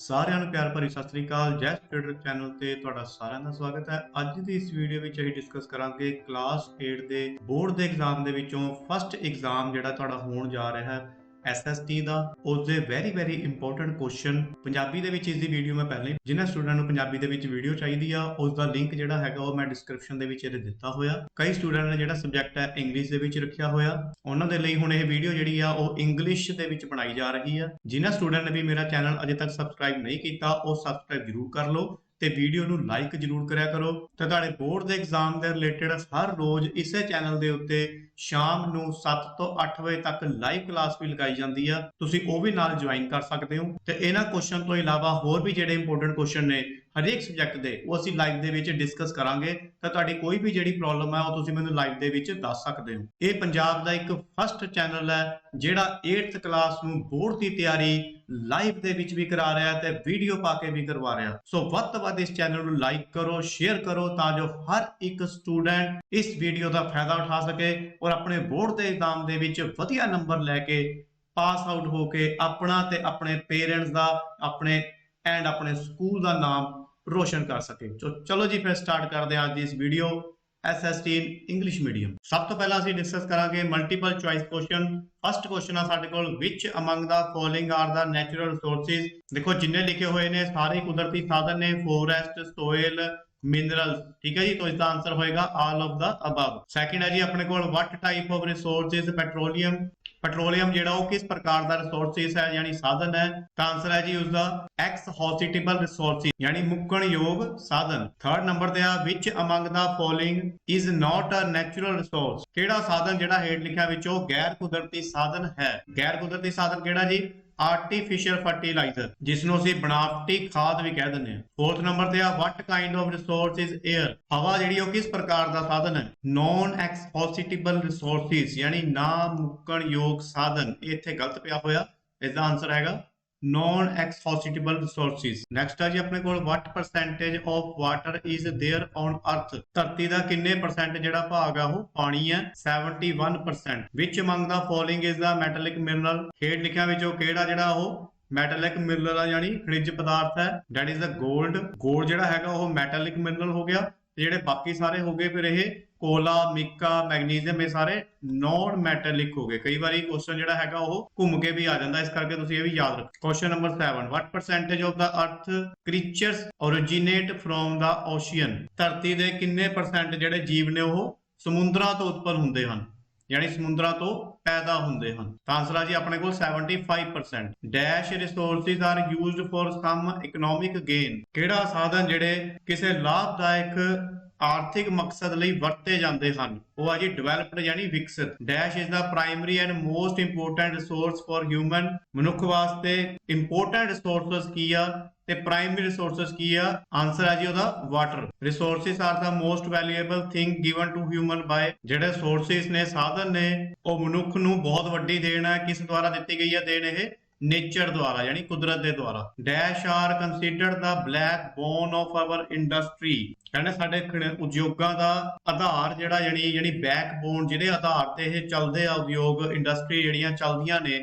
ਸਾਰਿਆਂ ਨੂੰ ਪਿਆਰ ਭਰੀ ਸਤਿ ਸ੍ਰੀ ਅਕਾਲ। ਜੈਸ ਟ੍ਰੇਡਰ ਚੈਨਲ ਤੇ ਤੁਹਾਡਾ ਸਾਰਿਆਂ ਦਾ ਸਵਾਗਤ ਹੈ। ਅੱਜ ਦੀ ਇਸ ਵੀਡੀਓ ਵਿੱਚ ਅਸੀਂ ਡਿਸਕਸ ਕਰਾਂਗੇ ਕਲਾਸ 8 ਦੇ ਬੋਰਡ ਦੇ ਐਗਜ਼ਾਮ ਦੇ ਵਿੱਚੋਂ ਫਸਟ ਐਗਜ਼ਾਮ ਜਿਹੜਾ ਤੁਹਾਡਾ ਹੋਣ ਜਾ ਰਿਹਾ ਹੈ SST ਦਾ, ਉਸ ਦੇ ਵੈਰੀ ਇੰਪੋਰਟੈਂਟ ਕੁਐਸਚਨ ਪੰਜਾਬੀ ਦੇ ਵਿੱਚ। ਇਸ ਦੀ ਵੀਡੀਓ ਮੈਂ ਪਹਿਲਾਂ ਹੀ, ਜਿਨ੍ਹਾਂ ਸਟੂਡੈਂਟ ਨੂੰ ਪੰਜਾਬੀ ਦੇ ਵਿੱਚ ਵੀਡੀਓ ਚਾਹੀਦੀ ਆ, ਉਸ ਦਾ ਲਿੰਕ ਜਿਹੜਾ ਹੈਗਾ ਉਹ ਮੈਂ ਡਿਸਕ੍ਰਿਪਸ਼ਨ ਦੇ ਵਿੱਚ ਇਹਦੇ ਦਿੱਤਾ ਹੋਇਆ। ਕਈ ਸਟੂਡੈਂਟ ਨੇ ਜਿਹੜਾ ਸਬਜੈਕਟ ਹੈ ਇੰਗਲਿਸ਼ ਦੇ ਵਿੱਚ ਰੱਖਿਆ ਹੋਇਆ, ਉਹਨਾਂ ਦੇ ਲਈ ਹੁਣ ਇਹ ਵੀਡੀਓ ਜਿਹੜੀ ਆ ਉਹ ਇੰਗਲਿਸ਼ ਦੇ ਵਿੱਚ ਬਣਾਈ ਜਾ ਰਹੀ ਆ। ਜਿਨ੍ਹਾਂ ਸਟੂਡੈਂਟ ਨੇ ਵੀ ਮੇਰਾ ਚੈਨਲ ਅਜੇ ਤੱਕ ਸਬਸਕ੍ਰਾਈਬ ਨਹੀਂ ਕੀਤਾ, ਉਹ ਸਬਸਕ੍ਰਾਈਬ ਜ਼ਰੂਰ ਕਰ ਲਓ ਤੇ ਵੀਡੀਓ ਨੂੰ ਲਾਈਕ ਜ਼ਰੂਰ ਕਰਿਆ ਕਰੋ। ਤੇ ਤੁਹਾਡੇ ਬੋਰਡ ਦੇ ਐਗਜ਼ਾਮ ਦੇ ਰਿਲੇਟਡ ਹਰ ਰੋਜ਼ ਇਸੇ ਚੈਨਲ ਦੇ ਉੱਤੇ ਸ਼ਾਮ ਨੂੰ 7 ਤੋਂ 8 ਵਜੇ ਤੱਕ ਲਾਈਵ ਕਲਾਸ ਵੀ ਲਗਾਈ ਜਾਂਦੀ ਆ, ਤੁਸੀਂ ਉਹ ਵੀ ਨਾਲ ਜੁਆਇਨ ਕਰ ਸਕਦੇ ਹੋ। ਤੇ ਇਹਨਾਂ ਕੁਐਸਚਨ ਤੋਂ ਇਲਾਵਾ ਹੋਰ ਵੀ ਜਿਹੜੇ ਇੰਪੋਰਟੈਂਟ ਕੁਐਸਚਨ ਨੇ ਹਰੇਕ ਸਬਜੈਕਟ ਦੇ, ਉਹ ਅਸੀਂ ਲਾਈਵ ਦੇ ਵਿੱਚ ਡਿਸਕਸ ਕਰਾਂਗੇ। ਤਾਂ ਤੁਹਾਡੀ ਕੋਈ ਵੀ ਜਿਹੜੀ ਪ੍ਰੋਬਲਮ ਹੈ ਉਹ ਤੁਸੀਂ ਮੈਨੂੰ ਲਾਈਵ ਦੇ ਵਿੱਚ ਦੱਸ ਸਕਦੇ ਹੋ। ਇਹ ਪੰਜਾਬ ਦਾ ਇੱਕ ਫਸਟ ਚੈਨਲ ਹੈ ਜਿਹੜਾ 8th ਕਲਾਸ ਨੂੰ ਬੋਰਡ ਦੀ ਤਿਆਰੀ ਲਾਈਵ ਦੇ ਵਿੱਚ ਵੀ ਕਰਾ ਰਿਹਾ ਤੇ ਵੀਡੀਓ ਪਾ ਕੇ ਵੀ ਕਰਵਾ ਰਿਹਾ। ਸੋ ਵੱਧ ਤੋਂ ਵੱਧ ਇਸ ਚੈਨਲ ਨੂੰ ਲਾਈਕ ਕਰੋ, ਸ਼ੇਅਰ ਕਰੋ, ਤਾਂ ਜੋ ਹਰ ਇੱਕ ਸਟੂਡੈਂਟ ਇਸ ਵੀਡੀਓ ਦਾ ਫਾਇਦਾ ਉਠਾ ਸਕੇ ਔਰ ਆਪਣੇ ਬੋਰਡ ਦੇ ਐਗਜ਼ਾਮ ਦੇ ਵਿੱਚ ਵਧੀਆ ਨੰਬਰ ਲੈ ਕੇ ਪਾਸ ਆਊਟ ਹੋ ਕੇ ਆਪਣਾ ਤੇ ਆਪਣੇ ਪੇਰੈਂਟਸ ਦਾ, ਆਪਣੇ ਸਕੂਲ ਦਾ ਨਾਮ ਰੋਸ਼ਨ ਕਰ ਸਕੇ। ਚਲੋ ਜੀ ਫਿਰ ਸਟਾਰਟ ਕਰਦੇ ਹਾਂ ਅੱਜ ਦੀ ਇਸ video SST in English medium. ਸਭ ਤੋਂ ਪਹਿਲਾਂ ਅਸੀਂ ਡਿਸਕਸ ਕਰਾਂਗੇ multiple choice question. First question ਆ ਸਾਡੇ ਕੋਲ, which among the following are the natural resources. ਦੇਖੋ ਜਿੰਨੇ ਲਿਖੇ ਹੋਏ ਨੇ ਸਾਰੇ ਕੁਦਰਤੀ ਸਾਧਨ ਨੇ, ਫੋਰੈਸਟ, ਸੋਇਲ, ਮਿਨਰਲ, ਠੀਕ ਹੈ ਜੀ। ਤਾਂ ਇਸਦਾ ਆਨਸਰ ਹੋਏਗਾ all of the above. Second ਹੈ ਜੀ ਆਪਣੇ ਕੋਲ, what type of resources petroleum. Petroleum ਜਿਹੜਾ ਉਹ ਕਿਸ ਪ੍ਰਕਾਰ ਦਾ ਰਿਸੋਰਸਿਸ ਹੈ ਯਾਨੀ ਸਾਧਨ ਹੈ। ਤਾਂ ਆਨਸਰ ਹੈ ਜੀ ਉਸਦਾ ਐਕਸਹੌਸਟੇਬਲ ਰਿਸੋਰਸਿਸ ਯਾਨੀ ਮੁੱਕਣਯੋਗ ਸਾਧਨ। ਥਰਡ ਨੰਬਰ ਤੇ ਆ, which among the following is not a natural resource. ਕਿਹੜਾ ਸਾਧਨ ਜਿਹੜਾ ਹੇਠ ਲਿਖਿਆ ਵਿੱਚ ਉਹ ਗੈਰ ਕੁਦਰਤੀ ਸਾਧਨ ਹੈ। ਗੈਰ ਕੁਦਰਤੀ ਸਾਧਨ ਕਿਹੜਾ ਜੀ? ਆਰਟੀਫੀਸ਼ੀਅਲ ਫਰਟੀਲਾਈਜ਼ਰ, ਜਿਸ ਨੂੰ ਅਸੀਂ ਬਣਾਵਟੀ ਖਾਦ ਵੀ ਕਹਿ ਦਿੰਦੇ ਹਾਂ। ਫੋਰਥ ਨੰਬਰ ਤੇ ਆ, what kind of resource is air. ਹਵਾ ਜਿਹੜੀ ਉਹ ਕਿਸ ਪ੍ਰਕਾਰ ਦਾ ਸਾਧਨ ਹੈ? ਨੋਨ ਐਕਸਹੌਸਟੇਬਲ ਰਿਸੋਰਸਿਸ ਯਾਨੀ ਨਾ ਮੁੱਕਣਯੋਗ ਸਾਧਨ। ਇਹ ਇੱਥੇ ਗਲਤ ਪਿਆ ਹੋਇਆ, ਇਸ ਦਾ ਆਨਸਰ ਹੈਗਾ ਨੋਨ ਐਕਸਹੌਸਟੇਬਲ ਰਿਸੋਰਸਿਸ। ਨੈਕਸਟ ਹੈ ਜੀ ਆਪਣੇ ਕੋਲ, what percentage of water is there on earth. ਧਰਤੀ ਦਾ ਕਿੰਨੇ ਪਰਸੈਂਟ ਜਿਹੜਾ ਭਾਗ ਆ ਉਹ ਪਾਣੀ ਹੈ? 71%। Which among the following is the metallic mineral. ਹੇਠ ਲਿਖਿਆ ਵਿੱਚੋਂ ਕਿਹੜਾ ਜਿਹੜਾ ਉਹ ਮੈਟਲਿਕ ਮਿਨਰਲ ਆ ਯਾਨੀ ਖਣਿਜ ਪਦਾਰਥ ਹੈ? ਡੈਟ ਇਜ਼ ਦਾ 골ਡ। 골ਡ ਜਿਹੜਾ ਹੈਗਾ ਉਹ ਮੈਟਲਿਕ ਮਿਨਰਲ ਹੋ ਗਿਆ। ਜਿਹੜੇ ਬਾਕੀ ਸਾਰੇ ਹੋ ਗਏ ਫਿਰ ਇਹ ਕੋਲਾ, ਮਿਕਾ, ਮੈਗਨੀਜ਼ੀਅਮ, ਇਹ ਸਾਰੇ ਨॉन ਮੈਟਲਿਕ ਹੋ ਗਏ। ਕਈ ਵਾਰੀ ਕੁਐਸਚਨ ਜਿਹੜਾ ਹੈਗਾ ਉਹ ਘੁੰਮ ਕੇ ਵੀ ਆ ਜਾਂਦਾ, ਇਸ ਕਰਕੇ ਤੁਸੀਂ ਇਹ ਵੀ ਯਾਦ ਰੱਖੋ। Question number 7, what percentage of the earth creatures ਓਰੀਜਿਨੇਟ from the ocean. ਧਰਤੀ ਦੇ ਕਿੰਨੇ ਪਰਸੈਂਟ ਜਿਹੜੇ ਜੀਵ ਨੇ ਉਹ ਸਮੁੰਦਰਾਂ ਤੋਂ ਉਤਪੰਨ ਹੁੰਦੇ ਹਨ ਯਾਨੀ ਸਮੁੰਦਰਾਂ ਤੋਂ ਪੈਦਾ ਹੁੰਦੇ ਹਨ। ਤਾਂ ਆਨਸਰ ਆ ਜੀ ਆਪਣੇ ਕੋਲ 75%। Dash resources are used for some economic gain. ਕਿਹੜਾ ਸਾਧਨ ਜਿਹੜੇ ਕਿਸੇ ਲਾਭਦਾਇਕ ਆਰਥਿਕ ਮਕਸਦ ਲਈ ਵਰਤੇ ਜਾਂਦੇ ਹਨ? ਉਹ ਆ ਜੀ ਡਿਵੈਲਪਡ ਯਾਨੀ ਵਿਕਸਿਤ। Dash is the primary and most important resource for human. ਮਨੁੱਖ ਵਾਸਤੇ ਇੰਪੋਰਟੈਂਟ ਰਿਸੋਰਸਸ ਕੀ ਆ ਤੇ ਪ੍ਰਾਇਮਰੀ ਰਿਸੋਰਸਸ ਕੀ ਆ? ਆਨਸਰ ਹੈ ਜੀ ਉਹਦਾ water. Resources are the most valuable thing given to human by. ਜਿਹੜੇ ਸੋਰਸਿਸ ਨੇ, ਸਾਧਨ ਨੇ, ਉਹ ਮਨੁੱਖ ਨੂੰ ਬਹੁਤ ਵੱਡੀ ਦੇਣ ਹੈ। ਕਿਸ ਦੁਆਰਾ ਦਿੱਤੀ ਗਈ ਹੈ ਦੇਣ? ਇਹ ਨੇਚਰ ਦੁਆਰਾ ਯਾਨੀ ਕੁਦਰਤ ਦੇ ਦੁਆਰਾ। Dash are considered the black bone of our industry. ਕਹਿੰਦੇ ਸਾਡੇ ਉਦਯੋਗਾਂ ਦਾ ਆਧਾਰ ਜਿਹੜਾ ਯਾਨੀ ਬੈਕਬੋਨ, ਜਿਹਦੇ ਆਧਾਰ ਤੇ ਇਹ ਚੱਲਦੇ ਆ ਉਦਯੋਗ, ਇੰਡਸਟਰੀ ਜਿਹੜੀਆਂ ਚੱਲਦੀਆਂ ਨੇ,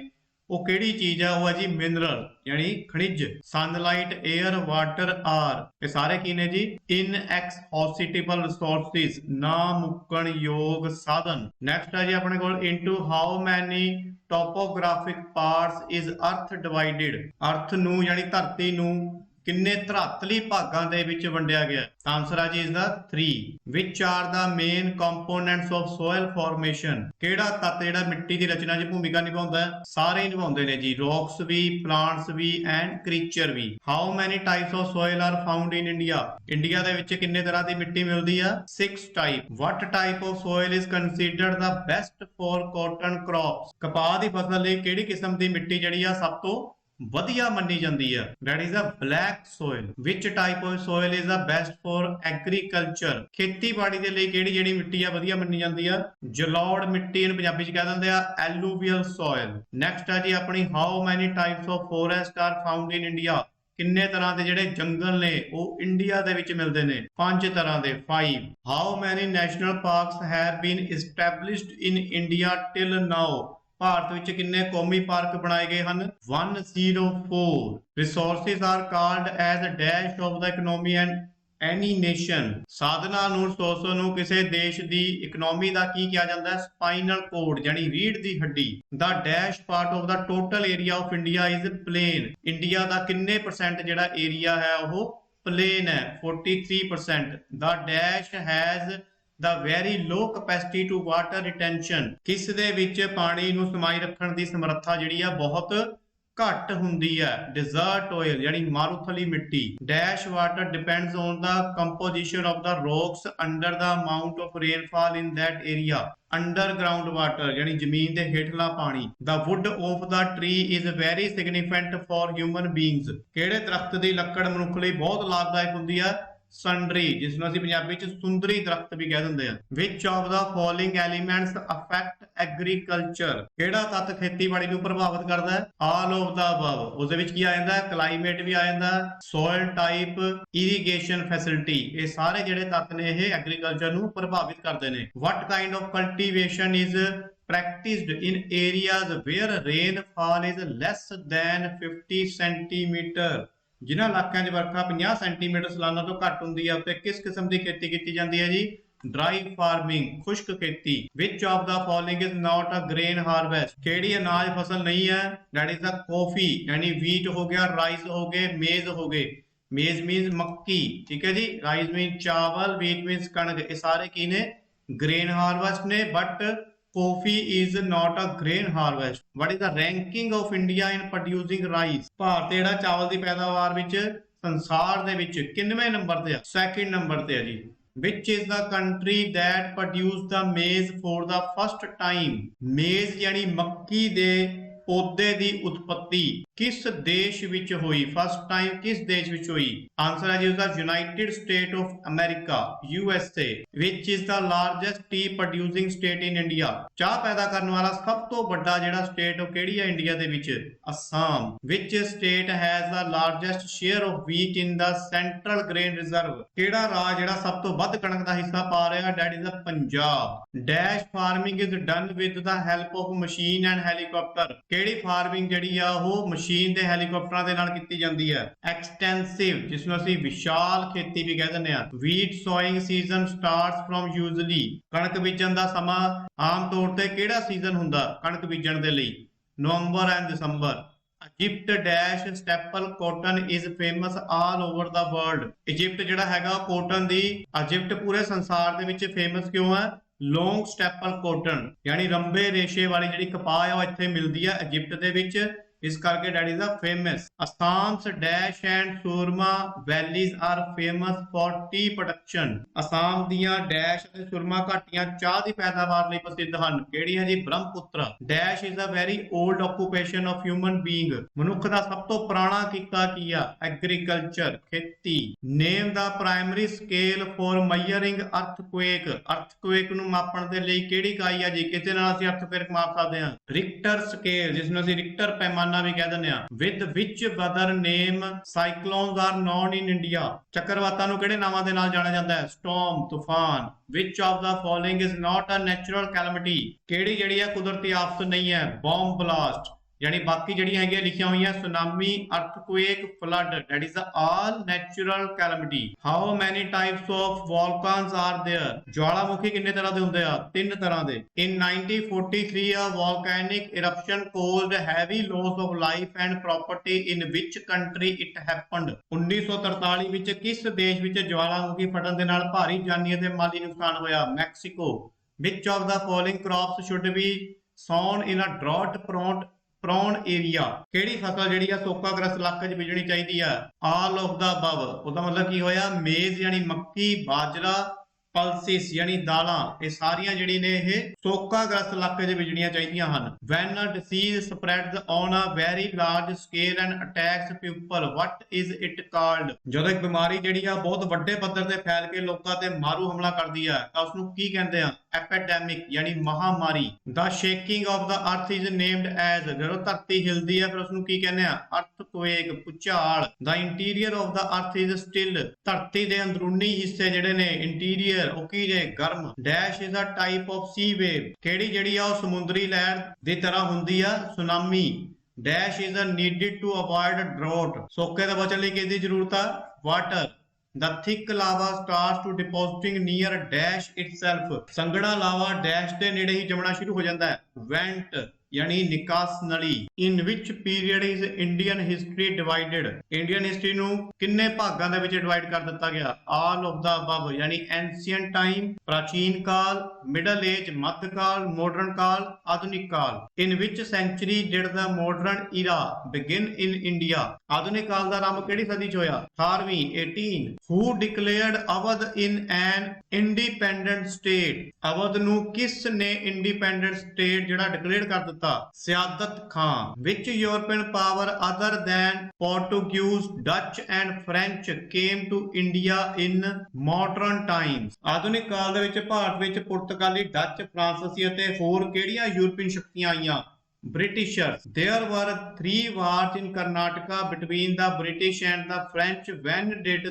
ਉਹ ਕਿਹੜੀ ਚੀਜ਼ ਹੈ? ਉਹ ਹੈ ਜੀ ਮਿਨਰਲ ਯਾਨੀ ਖਣਿਜ। ਸਨਲਾਈਟ, 에ਅਰ, ਵਾਟਰ ਆਰ, ਇਹ ਸਾਰੇ ਕੀ ਨੇ ਜੀ? ਇਨਐਕਸਹੌਸਟੇਬਲ ਰਿਸੋਰਸਿਸ, ਨਾ ਮੁੱਕਣਯੋਗ ਸਾਧਨ। ਨੈਕਸਟ ਹੈ ਜੀ ਆਪਣੇ ਕੋਲ, into how many topographic parts is earth divided. Earth ਨੂੰ ਯਾਨੀ ਧਰਤੀ ਨੂੰ ਕਿੰਨੇ ਧਰਾਤਲੀ ਭਾਗਾਂ ਦੇ ਵਿੱਚ ਵੰਡਿਆ ਗਿਆ? ਤਾਂ ਆਨਸਰ ਹੈ ਜੀ ਇਸ ਦਾ 3। Which are the main components of soil formation. ਕਿਹੜਾ ਤੱਤ ਜਿਹੜਾ ਮਿੱਟੀ ਦੀ ਰਚਨਾ 'ਚ ਭੂਮਿਕਾ ਨਿਭਾਉਂਦਾ ਹੈ? ਸਾਰੇ ਹੀ ਨਿਭਾਉਂਦੇ ਨੇ ਜੀ, ਰੌਕਸ ਵੀ, ਪਲਾਂਟਸ ਵੀ ਐਂਡ ਕ੍ਰੀਚਰ ਵੀ। How many types of soil are found in India. India ਦੇ ਵਿੱਚ ਕਿੰਨੇ ਤਰ੍ਹਾਂ ਦੀ ਮਿੱਟੀ ਮਿਲਦੀ ਆ? 6 type. What type of soil is considered the best for cotton crops. ਕਪਾਹ ਦੀ ਫਸਲ ਲਈ ਕਿਹੜੀ ਕਿਸਮ ਦੀ ਮਿੱਟੀ ਜਿਹੜੀ ਆ ਸਭ ਤੋਂ ਵਧੀਆ ਮੰਨੀ ਜਾਂਦੀ ਹੈ? That is a black soil. Which type of soil is the best for agriculture. ਖੇਤੀਬਾੜੀ ਦੇ ਲਈ ਕਿਹੜੀ ਜਿਹੜੀ ਮਿੱਟੀ ਆ ਵਧੀਆ ਮੰਨੀ ਜਾਂਦੀ ਆ? ਜਲੌੜ ਮਿੱਟੀ ਨੂੰ ਪੰਜਾਬੀ ਚ ਕਹਿ ਦਿੰਦੇ ਆ ਐਲੂਵੀਅਲ ਸੋਇਲ। ਨੈਕਸਟ ਹੈ ਜੀ ਆਪਣੀ, how many types of forest are found in India. ਕਿੰਨੇ ਤਰ੍ਹਾਂ ਦੇ ਜਿਹੜੇ ਜੰਗਲ ਨੇ ਉਹ ਇੰਡੀਆ ਦੇ ਵਿੱਚ ਮਿਲਦੇ ਨੇ? 5 ਤਰ੍ਹਾਂ ਦੇ, 5। How many national parks have been established in India till now. ਭਾਰਤ ਵਿੱਚ ਕਿੰਨੇ ਕੌਮੀ ਪਾਰਕ ਬਣਾਏ ਗਏ ਹਨ? 104। Resources are called as dash of the economy and any nation. ਸਾਧਨਾਂ ਨੂੰ ਰਿਸੋਰਸ ਨੂੰ ਕਿਸੇ ਦੇਸ਼ ਦੀ ਇਕਨੋਮੀ ਦਾ ਕੀ ਕਿਹਾ ਜਾਂਦਾ ਹੈ? ਸਪਾਈਨਲ ਕੋਡ ਯਾਨੀ ਰੀੜ ਦੀ ਹੱਡੀ। The dash part of the total area of India is plain. India ਦਾ ਕਿੰਨੇ ਪਰਸੈਂਟ ਜਿਹੜਾ ਏਰੀਆ ਹੈ ਉਹ ਪਲੇਨ ਹੈ? 43%। The dash has the very low capacity to water retention. ਕਿਸ ਦੇ ਵਿੱਚ ਪਾਣੀ ਨੂੰ ਸਮਾਈ ਰੱਖਣ ਦੀ ਸਮਰੱਥਾ ਜਿਹੜੀ ਆ ਬਹੁਤ ਘੱਟ ਹੁੰਦੀ ਹੈ? ਡਿਜ਼ਰਟ ਆਇਲ ਯਾਨੀ ਮਾਰੂਥਲੀ ਮਿੱਟੀ। Dash water depends on the composition of the rocks under the amount of rainfall in that area. Underground water ਯਾਨੀ ਜ਼ਮੀਨ ਦੇ ਹੇਠਲਾ ਪਾਣੀ। The wood of the tree is very significant for human beings. ਕਿਹੜੇ ਦਰਖਤ ਦੀ ਲੱਕੜ ਮਨੁੱਖ ਲਈ ਬਹੁਤ ਲਾਭਦਾਇਕ ਹੁੰਦੀ ਹੈ? ਸੰਡਰੀ, ਜਿਸ ਨੂੰ ਅਸੀਂ ਪੰਜਾਬੀ ਚ ਸੁੰਦਰੀ ਦਰਖਤ ਵੀ ਕਹਿ ਦਿੰਦੇ ਆ। Which of the following elements affect agriculture. ਕਿਹੜਾ ਤੱਤ ਖੇਤੀਬਾੜੀ ਨੂੰ ਪ੍ਰਭਾਵਿਤ ਕਰਦਾ ਹੈ? All of the above. ਉਹਦੇ ਵਿੱਚ ਕੀ ਆ ਜਾਂਦਾ ਹੈ? ਕਲਾਈਮੇਟ ਵੀ ਆ ਜਾਂਦਾ, ਸੋਇਲ ਟਾਈਪ, ਇਰੀਗੇਸ਼ਨ ਫੈਸਿਲਿਟੀ। ਇਹ ਸਾਰੇ ਜਿਹੜੇ ਤੱਤ ਨੇ ਇਹ ਐਗਰੀਕਲਚਰ ਨੂੰ ਪ੍ਰਭਾਵਿਤ ਕਰਦੇ ਨੇ। What kind of cultivation is practiced in areas where rainfall is less than 50 centimeter। ਜਿਨ੍ਹਾਂ ਇਲਾਕਿਆਂ 'ਚ ਵਰਖਾ 50 ਸੈਂਟੀਮੀਟਰ ਸਾਲਾਨਾ ਤੋਂ ਘੱਟ ਹੁੰਦੀ ਹੈ ਉੱਥੇ ਕਿਸ ਕਿਸਮ ਦੀ ਖੇਤੀ ਕੀਤੀ ਜਾਂਦੀ ਹੈ ਜੀ? ਡਰਾਈ ਫਾਰਮਿੰਗ, ਖੁਸ਼ਕ ਖੇਤੀ। Which of the following is not a grain harvest. ਕਿਹੜੀ ਅਨਾਜ ਫਸਲ ਨਹੀਂ ਹੈ? ਦੈਟ ਇਜ਼ ਦਾ ਕਾਫੀ ਯਾਨੀ ਵੀਟ ਹੋ ਗਿਆ, ਰਾਈਸ ਹੋ ਗਏ, ਮੇਜ਼ ਹੋ ਗਏ। ਮੇਜ਼ ਮੀਨਸ ਮੱਕੀ, ਠੀਕ ਹੈ ਜੀ। ਰਾਈਸ ਮੀਨ ਚਾਵਲ, ਵੀਟ ਮੀਨਸ ਕਣਕ। ਇਹ ਸਾਰੇ ਕੀ ਨੇ? ਗ੍ਰੇਨ ਹਾਰਵੈਸਟ ਨੇ। But coffee is not a grain harvest। What is the ranking of India in producing rice? Bharat ਜਿਹੜਾ ਚਾਵਲ ਦੀ ਪੈਦਾਵਾਰ ਵਿੱਚ ਸੰਸਾਰ ਦੇ ਵਿੱਚ ਕਿੰਨਵੇਂ ਨੰਬਰ ਤੇ ਆ? ਸੈਕਿੰਡ ਨੰਬਰ ਤੇ ਆ ਜੀ। Which is the country that produced the maize for the first time? ਮੇਜ਼ ਯਾਨੀ ਮੱਕੀ ਦੇ ਪੌਦੇ ਦੀ ਉਤਪत्ति ਕਿਸ ਦੇਸ਼ ਵਿੱਚ ਹੋਈ? ਫਸਟ ਟਾਈਮ ਕਿਸ ਦੇਸ਼ ਵਿੱਚ ਹੋਈ? ਆਨਸਰ ਹੈ ਜੀ ਉਸਦਾ United state of America, USA। Which is the largest T producing state in India. ਚਾਹ ਪੈਦਾ ਕਰਨ ਵਾਲਾ ਸਭ ਤੋਂ ਵੱਡਾ ਜਿਹੜਾ ਸਟੇਟ ਉਹ ਕਿਹੜੀ ਹੈ ਇੰਡੀਆ ਦੇ ਵਿੱਚ? Assam. Which state has the largest share of wheat in the central grain reserve. ਕਿਹੜਾ ਰਾਜ ਜਿਹੜਾ ਸਭ ਤੋਂ ਵੱਧ ਕਣਕ ਦਾ ਹਿੱਸਾ ਪਾ ਰਿਹਾ? That is the Punjab. Dash farming is done with the help of machine and helicopter. ਕਿਹੜੀ ਫਾਰਮਿੰਗ ਜਿਹੜੀ ਆ ਉਹ ਮਸ਼ੀਨ ਤੇ ਹੈਲੀਕਾਪਟਰਾਂ ਦੇ ਨਾਲ ਕੀਤੀ ਜਾਂਦੀ ਹੈ? ਐਕਸਟੈਂਸਿਵ, ਜਿਸ ਨੂੰ ਅਸੀਂ ਵਿਸ਼ਾਲ ਖੇਤੀ ਵੀ ਕਹਿ ਦਿੰਦੇ ਆ। Wheat sowing season starts from usually. ਕਣਕ ਬੀਜਣ ਦਾ ਸਮਾਂ ਆਮ ਤੌਰ ਤੇ ਕਿਹੜਾ ਸੀਜ਼ਨ ਹੁੰਦਾ ਕਣਕ ਬੀਜਣ ਦੇ ਲਈ? November and December. Egypt dash staple cotton is famous all over the world. Egypt ਜਿਹੜਾ ਹੈਗਾ ਕੋਟਨ ਦੀ, ਇਜਿਪਟ ਪੂਰੇ ਸੰਸਾਰ ਦੇ ਵਿੱਚ ਫੇਮਸ ਕਿਉਂ ਹੈ? ਲੌਂਗ ਸਟੈਪਲ ਕੋਟਨ ਯਾਨੀ ਲੰਬੇ ਰੇਸ਼ੇ ਵਾਲੀ ਜਿਹੜੀ ਕਪਾਹ ਆ ਉਹ ਇੱਥੇ ਮਿਲਦੀ ਆ ਇਜਿਪਟ ਦੇ ਵਿੱਚ, ਇਸ ਕਰਕੇ that is the famous. Assam's dash and Surma valleys are famous for tea production. Assam ਦੀਆਂ ਡੈਸ਼ ਅਤੇ ਸੁਰਮਾ ਘਾਟੀਆਂ ਚਾਹ ਦੀ ਪੈਦਾਵਾਰ ਲਈ ਪ੍ਰਸਿੱਧ ਹਨ। ਕਿਹੜੀਆਂ ਜੀ? Brahmaputra. Dash is a very old occupation of human being. ਮਨੁੱਖ ਦਾ ਸਭ ਤੋਂ ਪੁਰਾਣਾ ਕਿੱਤਾ ਕੀ ਆ? ਐਗਰੀਕਲਚਰ, ਖੇਤੀ। ਨੇਮ ਦਾ ਪ੍ਰਾਇਮਰੀ ਸਕੇਲ ਫॉर ਮੈਜ਼ਰਿੰਗ ਅਰਥਕੁਏਕ। ਅਰਥਕੁਏਕ ਨੂੰ ਮਾਪਣ ਦੇ ਲਈ ਕਿਹੜੀ ਇਕਾਈ ਆ ਜੀ? ਕਿਤੇ ਨਾਲ ਅਸੀਂ ਅਰਥਕੁਏਕ ਮਾਪ ਸਕਦੇ ਹਾਂ? ਰਿਕਟਰ ਸਕੇਲ, ਜਿਸ ਨੂੰ ਅਸੀਂ ਰਿਕਟਰ ਪੈਮਾਨਾ ਵੀ ਕਹਿ ਦਿੰਦੇ ਆ। With which other name cyclones are known in India. ਚੱਕਰਵਾਤਾਂ ਨੂੰ ਕਿਹੜੇ ਨਾਵਾਂ ਦੇ ਨਾਲ ਜਾਣਿਆ ਜਾਂਦਾ ਹੈ? ਸਟਾਰਮ, ਤੂਫਾਨ। Which of the following is not a natural calamity. ਕਿਹੜੀ ਜਿਹੜੀ ਹੈ ਕੁਦਰਤੀ ਆਫਤ ਨਹੀਂ ਹੈ? Bomb blast. यानी बाकी जड़ी है लिखिया हुई है tsunami, earthquake, flood, that is all natural calamity. How many types of volcanoes are there? ज्वालामुखी कितने तरह दे हुंदे आ? 3 तरह दे। इन 1943 a volcanic eruption caused heavy loss of life and property in which country it happened? 1943 ਵਿੱਚ किस देश ਵਿੱਚ ज्वालामुखी फटन ਦੇ ਨਾਲ ਭਾਰੀ ਜਾਨੀ ਅਤੇ ਮਾਲੀ ਨੁਕਸਾਨ ਹੋਇਆ? Mexico. Which of the following crops should be sown in a drought prone area? ਕਿਹੜੀ ਫਸਲ ਜਿਹੜੀ ਆ ਸੋਕਾਗ੍ਰਸਤ ਇਲਾਕੇ 'ਚ ਬੀਜਣੀ ਚਾਹੀਦੀ ਆ? ਆਲ ਆਫ ਦਾ ਅਬਵ। ਉਹਦਾ ਮਤਲਬ ਕੀ ਹੋਇਆ? ਮੇਜ਼ ਯਾਨੀ ਮੱਕੀ, ਬਾਜਰਾ, ਪਲਸਿਸ ਯਾਨੀ ਦਾਲਾਂ, ਇਹ ਸਾਰੀਆਂ ਜਿਹੜੀ ਨੇ ਇਹ ਸੋਕਾਗ੍ਰਸਤ ਇਲਾਕੇ 'ਚ ਬੀਜਣੀਆਂ ਚਾਹੀਦੀਆਂ ਹਨ। When a disease spreads on a very large scale and attacks people, what is it called? ਜਦੋਂ ਇੱਕ ਬਿਮਾਰੀ ਜਿਹੜੀ ਆ ਬਹੁਤ ਵੱਡੇ ਪੱਧਰ ਤੇ ਫੈਲ ਕੇ ਲੋਕਾਂ ਤੇ ਮਾਰੂ ਹਮਲਾ ਕਰਦੀ ਆ ਤਾਂ ਉਸ ਨੂੰ ਕੀ ਕਹਿੰਦੇ ਆ? ਐਪੀਡੈਮਿਕ ਯਾਨੀ ਮਹਾਮਾਰੀ। The shaking of the earth is named as, ਜਦੋਂ ਧਰਤੀ ਹਿਲਦੀ ਆ ਫਿਰ ਉਸ ਨੂੰ ਕੀ ਕਹਿੰਦੇ ਆ? ਅਰਥਕੁਏਕ, ਭੂਚਾਲ। The interior of the earth is still, ਧਰਤੀ ਦੇ ਅੰਦਰੂਨੀ ਹਿੱਸੇ ਜਿਹੜੇ ਨੇ ਇੰਟੀਰੀਅਰ ਬ੍ਰਿਜੀਅਰ ਉਹ ਕੀ ਜੇ ਗਰਮ। Dash is a type of sea wave ਕਿਹੜੀ ਜਿਹੜੀ ਆ ਉਹ ਸਮੁੰਦਰੀ ਲਹਿਰ ਦੀ ਤਰ੍ਹਾਂ ਹੁੰਦੀ ਆ tsunami. Dash is a needed to avoid drought ਸੋਕੇ ਤੋਂ ਬਚਣ ਲਈ ਕਿਹਦੀ ਜ਼ਰੂਰਤ ਆ water. The thick lava starts to depositing near dash itself ਸੰਘਣਾ ਲਾਵਾ ਡੈਸ਼ ਦੇ ਨੇੜੇ ਹੀ ਜਮਣਾ ਸ਼ੁਰੂ ਹੋ ਜਾਂਦਾ ਹੈ। ਵੈਂਟ यानी निकास नली। In which period is Indian history divided Indian history नू किन्ने भागां दे विच डिवाइड कर दिता गया। ऑल ऑफ द अबव यानी एंशियंट टाइम प्राचीन काल, मिडल एज मध्यकाल, मॉडर्न काल, आधुनिक काल। In which century did the modern era begin in India आधुनिक काल दा आरंभ किहड़ी सदी च होया 18वीं 18। Who declared Awadh in an independent state Awadh नू किस ने इंडिपेंडेंट स्टेट जिहड़ा डिक्लेयर कर दिता सियादत Khan. Which European power other than Portuguese, Dutch and French came to India in modern times ਆਧੁਨਿਕ ਕਾਲ ਦੇ ਵਿੱਚ ਭਾਰਤ ਵਿੱਚ ਪੁਰਤਗਾਲੀ, ਡੱਚ, ਫਰਾਂਸੀਸੀ ਅਤੇ ਹੋਰ ਕਿਹੜੀਆਂ ਯੂਰਪੀਅਨ ਸ਼ਕਤੀਆਂ ਆਈਆਂ Britishers। There were 3 wars in Karnataka between the British and the French। When did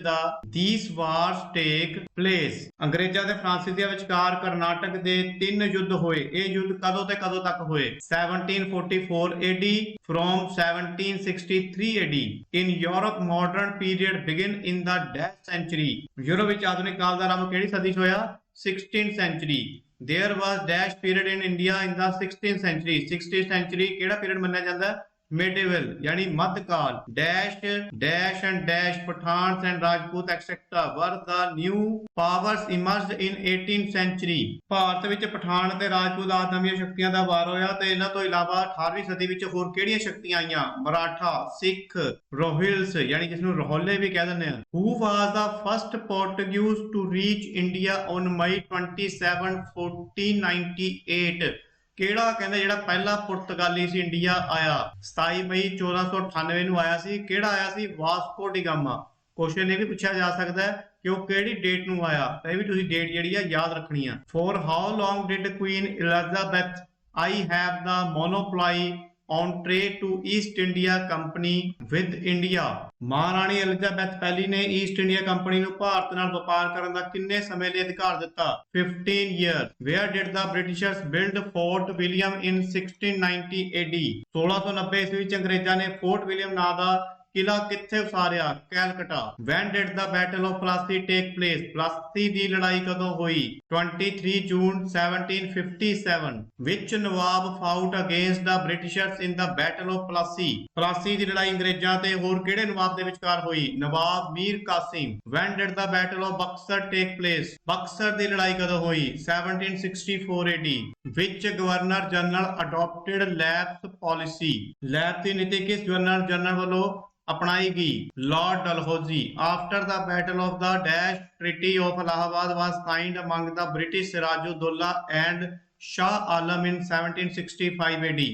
these wars take place? ਅੰਗਰੇਜ਼ਾਂ ਤੇ ਫਰਾਂਸੀਸੀਆਂ ਵਿਚਕਾਰ ਕਰਨਾਟਕ ਦੇ 3 ਯੁੱਧ ਹੋਏ। ਇਹ ਯੁੱਧ ਕਦੋਂ ਤੇ ਕਦੋਂ ਤੱਕ ਹੋਏ 1744 AD from 1763 AD। In Europe modern period begin in the dash century Europe ਵਿੱਚ ਆਧੁਨਿਕ ਕਾਲ ਦਾ ਆਰੰਭ ਕਿਹੜੀ ਸਦੀ 'ਚ ਹੋਇਆ 16th century। There was dash period in India in the 16th century। 16th century ਕਿਹੜਾ ਪੀਰੀਅਡ ਮੰਨਿਆ ਜਾਂਦਾ medieval यानी मध्यकाल। dash dash and dash Pathans and Rajput etc were the new powers emerged in 18th century। Bharat ਵਿੱਚ ਪਠਾਨ ਤੇ ਰਾਜਪੂਤ ਆਦਿ ਨਵੀਆਂ ਸ਼ਕਤੀਆਂ ਦਾ ਵਾਰ ਹੋਇਆ ਤੇ ਇਹਨਾਂ ਤੋਂ ਇਲਾਵਾ 18ਵੀਂ ਸਦੀ ਵਿੱਚ ਹੋਰ ਕਿਹੜੀਆਂ ਸ਼ਕਤੀਆਂ ਆਈਆਂ ਮਰਾਠਾ, ਸਿੱਖ, ਰੋਹਿਲਸ ਯਾਨੀ ਜਿਸ ਨੂੰ ਰੋਹਲੇ ਵੀ ਕਹਿ ਦਿੰਦੇ ਆ। Who was the first Portuguese to reach India on May 27 1498 ਕਿਹੜਾ ਕਹਿੰਦੇ ਜਿਹੜਾ ਪਹਿਲਾ ਪੁਰਤਗਾਲੀ ਸੀ ਇੰਡੀਆ ਆਇਆ 27 ਮਈ 1498 ਨੂੰ ਆਇਆ ਸੀ। ਕਿਹੜਾ ਆਇਆ ਸੀ ਵਾਸਕੋ ਡੀ ਗਾਮਾ। ਕੁਐਸਚਨ ਇਹ ਵੀ ਪੁੱਛਿਆ ਜਾ ਸਕਦਾ ਹੈ ਕਿ ਉਹ ਕਿਹੜੀ ਡੇਟ ਨੂੰ ਆਇਆ ਤਾਂ ਇਹ ਵੀ ਤੁਸੀਂ ਡੇਟ ਜਿਹੜੀ ਆ ਯਾਦ ਰੱਖਣੀ ਆ। For how long did Queen Elizabeth I have the monopoly on trade to East India Company with India। Maharani Elizabeth ਪਹਿਲੀ ਨੇ ਈਸਟ ਇੰਡੀਆ ਕੰਪਨੀ ਨੂੰ ਭਾਰਤ ਨਾਲ ਵਪਾਰ ਕਰਨ ਦਾ ਕਿੰਨੇ ਸਮੇਂ ਲਈ ਅਧਿਕਾਰ ਦਿੱਤਾ 15 years। Where did the Britishers build Fort William in 1690 AD 1690 ਈਸਵੀ ਵਿੱਚ ਅੰਗਰੇਜ਼ਾਂ ਨੇ ਫੋਰਟ ਵਿਲੀਅਮ ਨਾਂ ਦਾ ਕਿਲਾ ਕਿੱਥੇ ਉਸਾਰਿਆ Calcutta. When did the Battle of Plassey take place Palasi ਦੀ ਲੜਾਈ ਕਦੋਂ ਹੋਈ 23 ਜੂਨ 1757। Which Nawab fought against the Britishers in the Battle of Plassey Palasi ਦੀ ਲੜਾਈ ਅੰਗਰੇਜ਼ਾਂ ਤੇ ਹੋਰ ਕਿਹੜੇ ਨਵਾਬ ਦੇ ਵਿਚਕਾਰ ਹੋਈ ਨਵਾਬ Mir Qasim. When did the Battle of Buxar take place Buxar ਦੀ ਲੜਾਈ ਕਦੋਂ ਹੋਈ 1764 AD। Which Governor General adopted lapse policy lapse ਦੀ ਨੀਤੀ ਕਿਸ ਗਵਰਨਰ ਜਨਰਲ ਵੱਲੋਂ अपनाई गई Lord Dalhousie. After the battle of the dash treaty of Allahabad was signed among the British Sirajuddaulah and Shah Alam in 1765 AD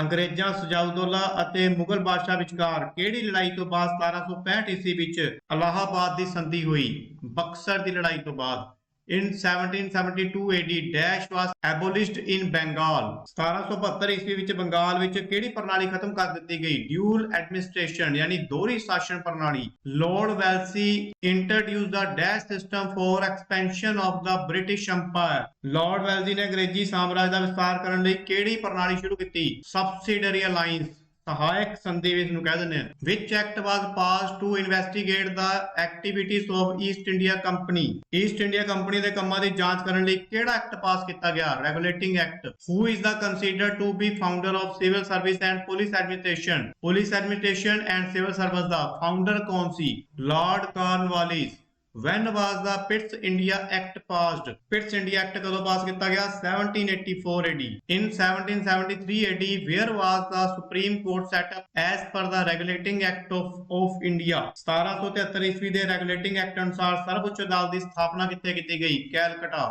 ਅੰਗਰੇਜ਼ਾਂ ਸਜਾਉਦੌਲਾ ਅਤੇ ਮੁਗਲ ਬਾਦਸ਼ਾਹ ਵਿਚਕਾਰ ਕਿਹੜੀ ਲੜਾਈ ਤੋਂ ਬਾਅਦ 1765 ਈਸਵੀ ਵਿੱਚ ਅਲਾਹਾਬਾਦ ਦੀ ਸੰਧੀ ਹੋਈ ਬਕਸਰ ਦੀ ਲੜਾਈ ਤੋਂ ਬਾਅਦ। In 1772 AD dash was abolished in Bengal 1772 ਈਸਵੀ ਵਿੱਚ ਬੰਗਾਲ ਵਿੱਚ ਕਿਹੜੀ ਪ੍ਰਣਾਲੀ ਖਤਮ ਕਰ ਦਿੱਤੀ ਗਈ ਡਿਊਲ ਐਡਮਿਨਿਸਟ੍ਰੇਸ਼ਨ ਯਾਨੀ ਦੋਹਰੀ ਸ਼ਾਸਨ ਪ੍ਰਣਾਲੀ। Lord Wellesley introduced the dash system for expansion of the British Empire Lord Wellesley ਨੇ ਅੰਗਰੇਜ਼ੀ ਸਾਮਰਾਜ ਦਾ ਵਿਸਤਾਰ ਕਰਨ ਲਈ ਕਿਹੜੀ ਪ੍ਰਣਾਲੀ ਸ਼ੁਰੂ ਕੀਤੀ subsidiary alliance ਸਹਾਇਕ ਸੰਧੀ ਇਸ ਨੂੰ ਕਹਿ ਦਿੰਦੇ ਆ। Which act was passed to investigate the activities of East India Company East India Company ਦੇ ਕੰਮਾਂ ਦੀ ਜਾਂਚ ਕਰਨ ਲਈ ਕਿਹੜਾ ਐਕਟ ਪਾਸ ਕੀਤਾ ਗਿਆ Regulating Act। Who is the considered to be founder of civil service and police administration Police administration and civil service the founder ਕੌਣ ਸੀ Lord Cornwallis। When was the Pitt's India Act passed Pitt's India Act ਕਦੋਂ ਪਾਸ ਕੀਤਾ ਗਿਆ 1784 AD। In 1773 AD where was the Supreme Court set up as per the Regulating Act of India 1773 ਈਸਵੀ ਦੇ Regulating Act ਅਨੁਸਾਰ ਸਰਵਉੱਚ ਅਦਾਲਤ ਦੀ ਸਥਾਪਨਾ ਕਿੱਥੇ ਕੀਤੀ ਗਈ Calcutta.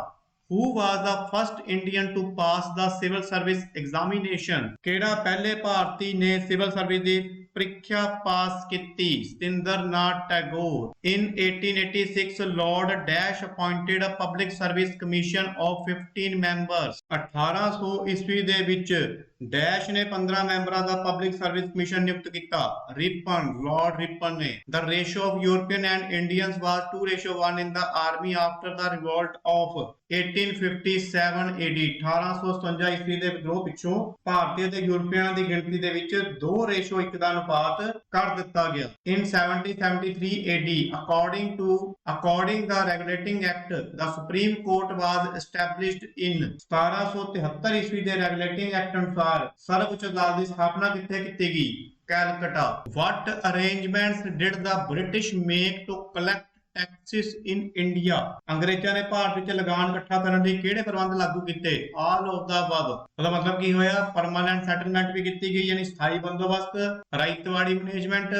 Who was the first Indian to pass the civil service examination ਕਿਹੜਾ ਪਹਿਲੇ ਭਾਰਤੀ ਨੇ ਸਿਵਲ ਸਰਵਿਸ ਦੀ ਪ੍ਰੀਖਿਆ ਪਾਸ ਕੀਤੀ ਸਤਿੰਦਰਨਾਥ Tagore. In 1886 Lord Dash appointed a public service commission of 15 members 1800 ਈਸਵੀ ਦੇ ਵਿੱਚ ਡੈਸ਼ ਨੇ 15 ਮੈਂਬਰਾਂ ਦਾ ਪਬਲਿਕ ਸਰਵਿਸ ਕਮਿਸ਼ਨ ਨਿਯੁਕਤ ਕੀਤਾ। ਰਿਪਨ, ਲਾਰਡ ਰਿਪਨ ਨੇ। The ratio of European and Indians was 2:1 in the army after the revolt of 1857 AD 1857 ਈਸਵੀ ਦੇ ਵਿਦਰੋਹ ਪਿੱਛੋਂ ਭਾਰਤੀ ਅਤੇ ਯੂਰਪੀਅਨਾਂ ਦੀ ਗਿਣਤੀ ਦੇ ਵਿੱਚ 2:1 ਦਾ ਅਨੁਪਾਤ ਕਰ ਦਿੱਤਾ ਗਿਆ। In 1773 AD, according the regulating act, the Supreme Court was established in 1773 ਈਸਵੀ ਦੇ ਰੈਗੂਲੇਟਿੰਗ ਐਕਟ ਅਨੁਸਾਰ ਸਰਵਉੱਚ ਅਦਾਲਤ ਦੀ ਸਥਾਪਨਾ ਕਿੱਥੇ ਕੀਤੀ ਗਈ? Calcutta. What arrangements did the British make to collect taxes in India? ਅੰਗਰੇਜ਼ਾਂ ਨੇ ਭਾਰਤ ਵਿੱਚ ਲਗਾਨ ਇਕੱਠਾ ਕਰਨ ਲਈ ਕਿਹੜੇ ਪ੍ਰਬੰਧ ਲਾਗੂ ਕੀਤੇ? All of the above। ਉਹਦਾ ਮਤਲਬ ਕੀ ਹੋਇਆ? ਪਰਮਾਨੈਂਟ ਸੈਟਲਮੈਂਟ ਵੀ ਕੀਤੀ ਗਈ, ਯਾਨੀ ਸਥਾਈ ਬੰਦੋਬਸਤ, ryotwari management,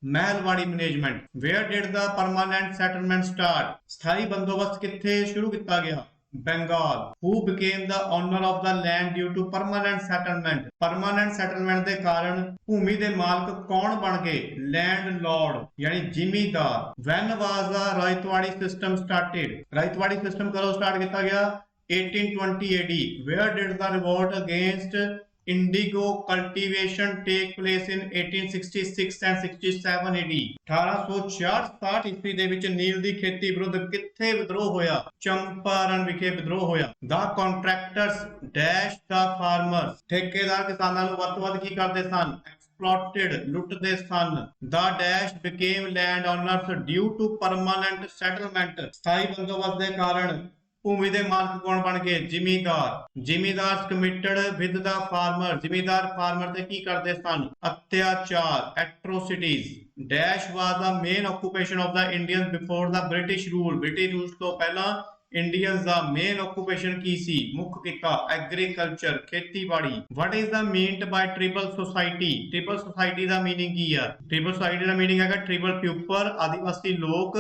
mahalwari management. Where did the permanent settlement start? ਸਥਾਈ ਬੰਦੋਬਸਤ ਕਿੱਥੇ ਸ਼ੁਰੂ ਕੀਤਾ ਗਿਆ? Bengal. Who became the owner of the land due to permanent settlement? permanent settlement ਦੇ ਕਾਰਨ ਭੂਮੀ ਦੇ ਮਾਲਕ ਕੌਣ ਬਣ ਗਏ? landlord ਯਾਨੀ ਜ਼ਿਮੀਂਦਾਰ। When was the Ryotwari system started? Ryotwari system ਕਦੋਂ ਸਟਾਰਟ ਕੀਤਾ ਗਿਆ? 1820 AD। Where did the revolt against indigo cultivation take place in 1866 and 67 AD? 1866 ਈਸਵੀ ਦੇ ਵਿੱਚ ਨੀਲ ਦੀ ਖੇਤੀ ਵਿਰੁੱਧ ਕਿੱਥੇ ਵਿਦਰੋਹ ਹੋਇਆ? ਚੰਪਾਰਨ ਵਿਖੇ ਵਿਦਰੋਹ ਹੋਇਆ। The contractors dash the farmers। ਠੇਕੇਦਾਰ ਕਿਸਾਨਾਂ ਨੂੰ ਵੱਧ ਤੋਂ ਵੱਧ ਕੀ ਕਰਦੇ ਸਨ? exploited ਲੁੱਟਦੇ son. The dash became landowners due to permanent settlement। ਸਥਾਈ ਬੰਦੋਬਸਤ ਦੇ ਕਾਰਨ ਭੂਮੀ ਦੇ ਮਾਲਕ ਕੌਣ ਬਣ ਗਏ? Zamindar. Zamindar committed with the farmer. Zamindar farmer ਤੇ ਕੀ ਕਰਦੇ ਸਨ? ਅਤਿਆਚਾਰ, atrocities. Dash was the main occupation of the Indians before the British rule. British rule ਤੋਂ ਪਹਿਲਾਂ ਇੰਡੀਅਨਸ ਦਾ ਮੇਨ ਆਕੂਪੇਸ਼ਨ ਕੀ ਸੀ? ਮੁੱਖ ਕਿੱਤਾ ਐਗਰੀਕਲਚਰ, ਖੇਤੀਬਾੜੀ। What is the meant by tribal society? Tribal society ਦਾ ਮੀਨਿੰਗ ਕੀ ਆ? ਟ੍ਰਿਬਲ ਸੋਸਾਇਟੀ ਦਾ ਮੀਨਿੰਗ ਹੈਗਾ ਟ੍ਰਿਬਲ ਪੀਪਲ, ਆਦੀਵਾਸੀ ਲੋਕ,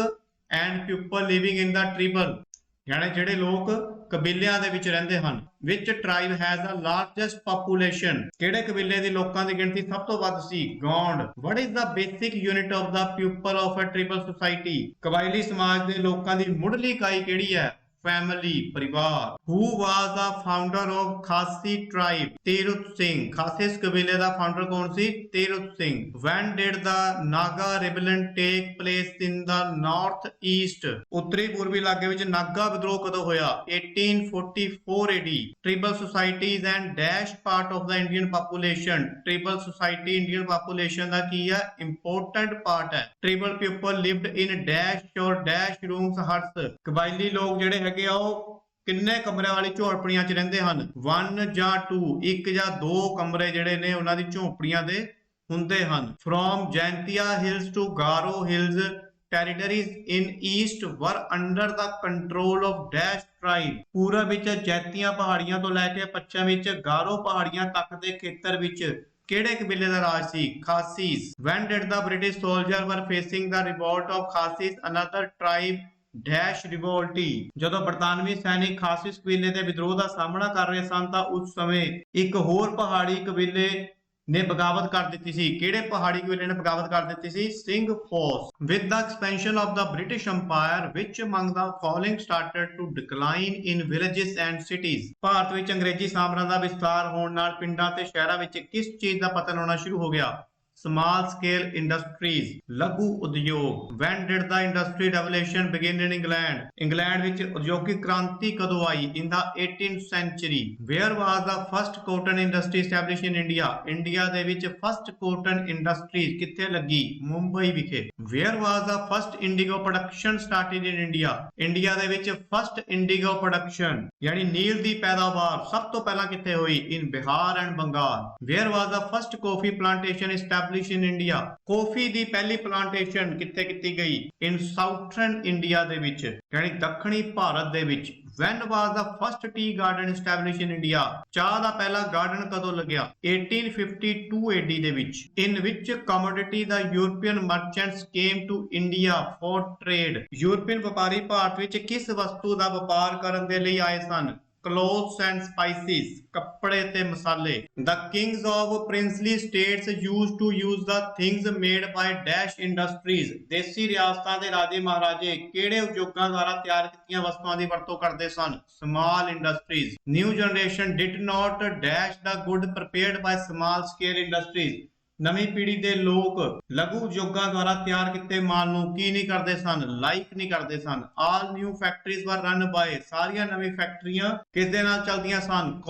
and people living in the tribal, ਯਾਨੀ ਜਿਹੜੇ ਲੋਕ ਕਬੀਲਿਆਂ ਦੇ ਵਿੱਚ ਰਹਿੰਦੇ ਹਨ। Which tribe has the largest population? ਕਿਹੜੇ ਕਬੀਲੇ ਦੇ ਲੋਕਾਂ ਦੀ ਗਿਣਤੀ ਸਭ ਤੋਂ ਵੱਧ ਸੀ? Gond. What is the basic unit of the people of a tribal society? ਕਬਾਇਲੀ ਸਮਾਜ ਦੇ ਲੋਕਾਂ ਦੀ ਮੁੱਢਲੀ ਇਕਾਈ ਕਿਹੜੀ ਹੈ? family, ਪਰਿਵਾਰ। Who was the founder of Khasi tribe? ਤੀਰਥ ਸਿੰਘ। ਖਾਸਿਸ ਕਬੀਲੇ ਦਾ ਫਾਊਂਡਰ ਕੌਣ ਸੀ? ਤੀਰਥ Singh. When did the Naga rebellion take place in the north east? ਉੱਤਰੀ ਪੂਰਬੀ ਇਲਾਕੇ ਵਿੱਚ ਨਾਗਾ ਵਿਦਰੋਹ ਕਦੋਂ ਹੋਇਆ? 1844 AD। Tribal societies and dash part of the Indian population। Tribal society Indian population ਦਾ ਕੀ ਹੈ? important part ਹੈ। Tribal people lived in dash or dash rooms huts। ਕਬਾਇਲੀ ਲੋਕ ਜਿਹੜੇ ਹੈਗੇ ਆ ਉਹ ਕਿੰਨੇ ਕਮਰਿਆਂ ਵਾਲੀ ਝੋਪੜੀਆਂ 'ਚ ਰਹਿੰਦੇ ਹਨ? 1 ਜਾਂ 2, 1 ਜਾਂ 2 ਕਮਰੇ ਜਿਹੜੇ ਨੇ ਉਹਨਾਂ ਦੀ ਝੋਪੜੀਆਂ ਦੇ ਹੁੰਦੇ ਹਨ। From Jaintia Hills to Garo Hills territories in east were under the control of dash tribe। ਪੂਰਬ ਵਿੱਚ ਜੈਤੀਆਂ ਪਹਾੜੀਆਂ ਤੋਂ ਲੈ ਕੇ ਪੱਛਮ ਵਿੱਚ ਗਾਰੋ ਪਹਾੜੀਆਂ ਤੱਕ ਦੇ ਖੇਤਰ ਵਿੱਚ ਕਿਹੜੇ ਕਬੀਲੇ ਦਾ ਰਾਜ ਸੀ? ਖਾਸੀਸ। When did the British soldiers were facing the revolt of Khasis, another tribe dash revolted? ਜਦੋਂ ਬਰਤਾਨਵੀ ਸੈਨਿਕ ਖਾਸਿਸ ਕਬੀਲੇ ਦੇ ਵਿਦਰੋਹ ਦਾ ਸਾਹਮਣਾ ਕਰ ਰਹੇ ਸਨ ਤਾਂ ਉਸ ਸਮੇਂ ਇੱਕ ਹੋਰ ਪਹਾੜੀ ਕਬੀਲੇ ਨੇ ਬਗਾਵਤ ਕਰ ਦਿੱਤੀ ਸੀ। ਕਿਹੜੇ ਪਹਾੜੀ ਕਬੀਲੇ ਨੇ ਬਗਾਵਤ ਕਰ ਦਿੱਤੀ ਸੀ? Singh force. With the expansion of the British Empire, which among the following started to decline in villages and cities? Bharat ਵਿੱਚ ਅੰਗਰੇਜ਼ੀ ਸਾਮਰਾਜ ਦਾ ਵਿਸਥਾਰ ਹੋਣ ਨਾਲ ਪਿੰਡਾਂ ਤੇ ਸ਼ਹਿਰਾਂ ਵਿੱਚ ਕਿਸ ਚੀਜ਼ ਦਾ ਪਤਨ ਹੋਣਾ ਸ਼ੁਰੂ ਹੋ ਗਿਆ? small scale industries, ਲਘੂ ਉਦਯੋਗ। When did the industrial revolution begin in England? England ਵਿੱਚ ਉਦਯੋਗਿਕ ਕ੍ਰਾਂਤੀ ਕਦੋਂ ਆਈ? In the 18th century. Where was the first cotton industry established in India? India ਦੇ ਵਿੱਚ first cotton industry ਕਿੱਥੇ ਲੱਗੀ? ਮੁੰਬਈ ਵਿਖੇ। Where was the first indigo production started in India? India ਦੇ ਵਿੱਚ first indigo production ਯਾਨੀ ਨੀਲ ਦੀ ਪੈਦਾਵਾਰ ਸਭ ਤੋਂ ਪਹਿਲਾਂ ਕਿੱਥੇ ਹੋਈ? In Bihar and Bengal. Where was the first coffee plantation established in India? ਕਾਫੀ ਦੀ ਪਹਿਲੀ ਪਲਾਂਟੇਸ਼ਨ ਕਿੱਥੇ ਕੀਤੀ ਗਈ? In southern India ਦੇ ਵਿੱਚ ਯਾਨੀ ਦੱਖਣੀ ਭਾਰਤ ਦੇ ਵਿੱਚ। When was the first tea garden established in India? ਚਾਹ ਦਾ ਪਹਿਲਾ ਗਾਰਡਨ ਕਦੋਂ ਲੱਗਿਆ? 1852 AD ਦੇ ਵਿੱਚ। In which commodity the European merchants came to India for trade? European ਵਪਾਰੀ ਭਾਰਤ ਵਿੱਚ ਕਿਸ ਵਸਤੂ ਦਾ ਵਪਾਰ ਕਰਨ ਦੇ ਲਈ ਆਏ ਸਨ? clothes and spices, ਕੱਪੜੇ ਤੇ ਮਸਾਲੇ। The kings of princely states used to use the things made by dash industries, ਦੇਸੀ ਰਿਆਸਤਾਂ ਦੇ ਰਾਜੇ ਮਹਾਰਾਜੇ ਕਿਹੜੇ ਉਦਯੋਗਾਂ ਦੁਆਰਾ ਤਿਆਰ ਕੀਤੀਆਂ ਵਸਤੂਆਂ ਦੀ ਵਰਤੋਂ ਕਰਦੇ ਸਨ? Small industries। New generation did not dash the good prepared by small scale industries, ਨਵੀਂ ਪੀੜ੍ਹੀ ਦੇ ਲੋਕ ਲਘੂ ਉਦਯੋਗਾਂ ਦੁਆਰਾ ਤਿਆਰ ਕੀਤੇ ਮਾਲ ਨੂੰ ਕੀ ਨਹੀਂ ਕਰਦੇ ਸਨ? ਲਾਈਕ ਨਹੀਂ ਕਰਦੇ ਸਨ। ਆਲ ਨਿਊ ਫੈਕਟਰੀਜ਼ ਵਰ ਰਨ ਬਾਏ, ਸਾਰੀਆਂ ਨਵੀਂ ਫੈਕਟਰੀਆਂ ਕਿਸ ਦੇ ਨਾਲ ਚੱਲਦੀਆਂ ਸਨ?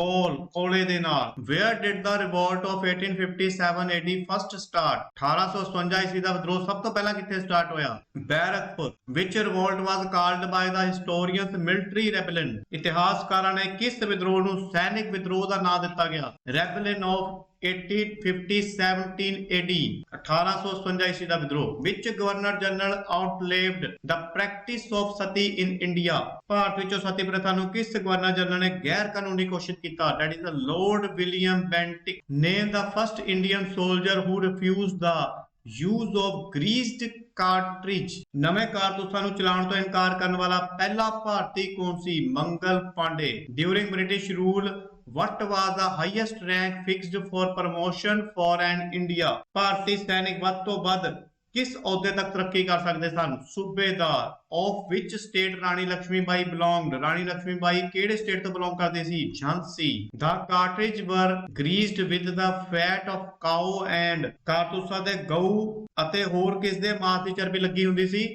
ਕੋਲੇ ਦੇ ਨਾਲ। Wear did the revolt of 1857 AD first start, 1857 ਈਸਵੀ ਦਾ ਵਿਦਰੋਹ ਸਭ ਤੋਂ ਪਹਿਲਾਂ ਕਿੱਥੇ ਸਟਾਰਟ ਹੋਇਆ? ਬੈਰਕਪੁਰ। ਵਿਚ ਰਿਵੋਲਟ ਵਾਸ ਕਾਲਡ ਬਾਏ ਦਾ ਹਿਸਟੋਰੀਅਨਸ ਮਿਲਟਰੀ ਰੈਬੇਲੀਅਨ, ਇਤਿਹਾਸਕਾਰਾਂ ਨੇ ਕਿਸ ਵਿਦਰੋਹ ਨੂੰ ਸੈਨਿਕ ਵਿਦਰੋਹ ਦਾ ਨਾਮ ਦਿੱਤਾ ਗਿਆ? ਰੈਬੇਲੀਅਨ ਆਫ 1857 AD, 1857 ਈਸਵੀ ਦਾ ਵਿਦਰੋਹ। ਵਿੱਚ governor general outlawed the practice of sati in India, Bharat ਵਿੱਚੋਂ ਸਤੀ ਪ੍ਰਥਾ ਨੂੰ ਕਿਸ ਗਵਰਨਰ ਜਨਰਲ ਨੇ ਗੈਰ ਕਾਨੂੰਨੀ ਘੋਸ਼ਿਤ ਕੀਤਾ? That is Lord William Bentinck. Name the first Indian soldier who refused the use of greased cartridge, ਨਵੇਂ ਕਾਰਤੂਸਾਂ ਨੂੰ ਚਲਾਉਣ ਤੋਂ ਇਨਕਾਰ ਕਰਨ ਵਾਲਾ ਪਹਿਲਾ ਭਾਰਤੀ ਕੌਣ ਸੀ? Mangal Pandey. During British rule, what was the highest rank fixed for promotion for an India? ਭਾਰਤੀ ਸੈਨਿਕ ਵੱਧ ਤੋਂ ਵੱਧ ਕਿਸ ਅਹੁਦੇ ਤੱਕ ਤਰੱਕੀ ਕਰ ਸਕਦੇ ਸਨ? ਸੂਬੇਦਾਰ। Of which state Rani Lakshmi by belonged? ਰਾਣੀ ਲక్ష్ਮੀ ਬਾਈ ਕਿਹੜੇ ਸਟੇਟ ਤੋਂ ਬਿਲੋਂਗ ਕਰਦੇ ਸੀ? Jhansi. The cartridge were greased with the fat of cow and, ਕਾਰਤੂਸਾਂ ਦੇ ਗਊ ਅਤੇ ਹੋਰ ਕਿਸ ਦੇ ਮਾਸ ਦੀ ਚਰਬੀ ਲੱਗੀ ਹੁੰਦੀ ਸੀ?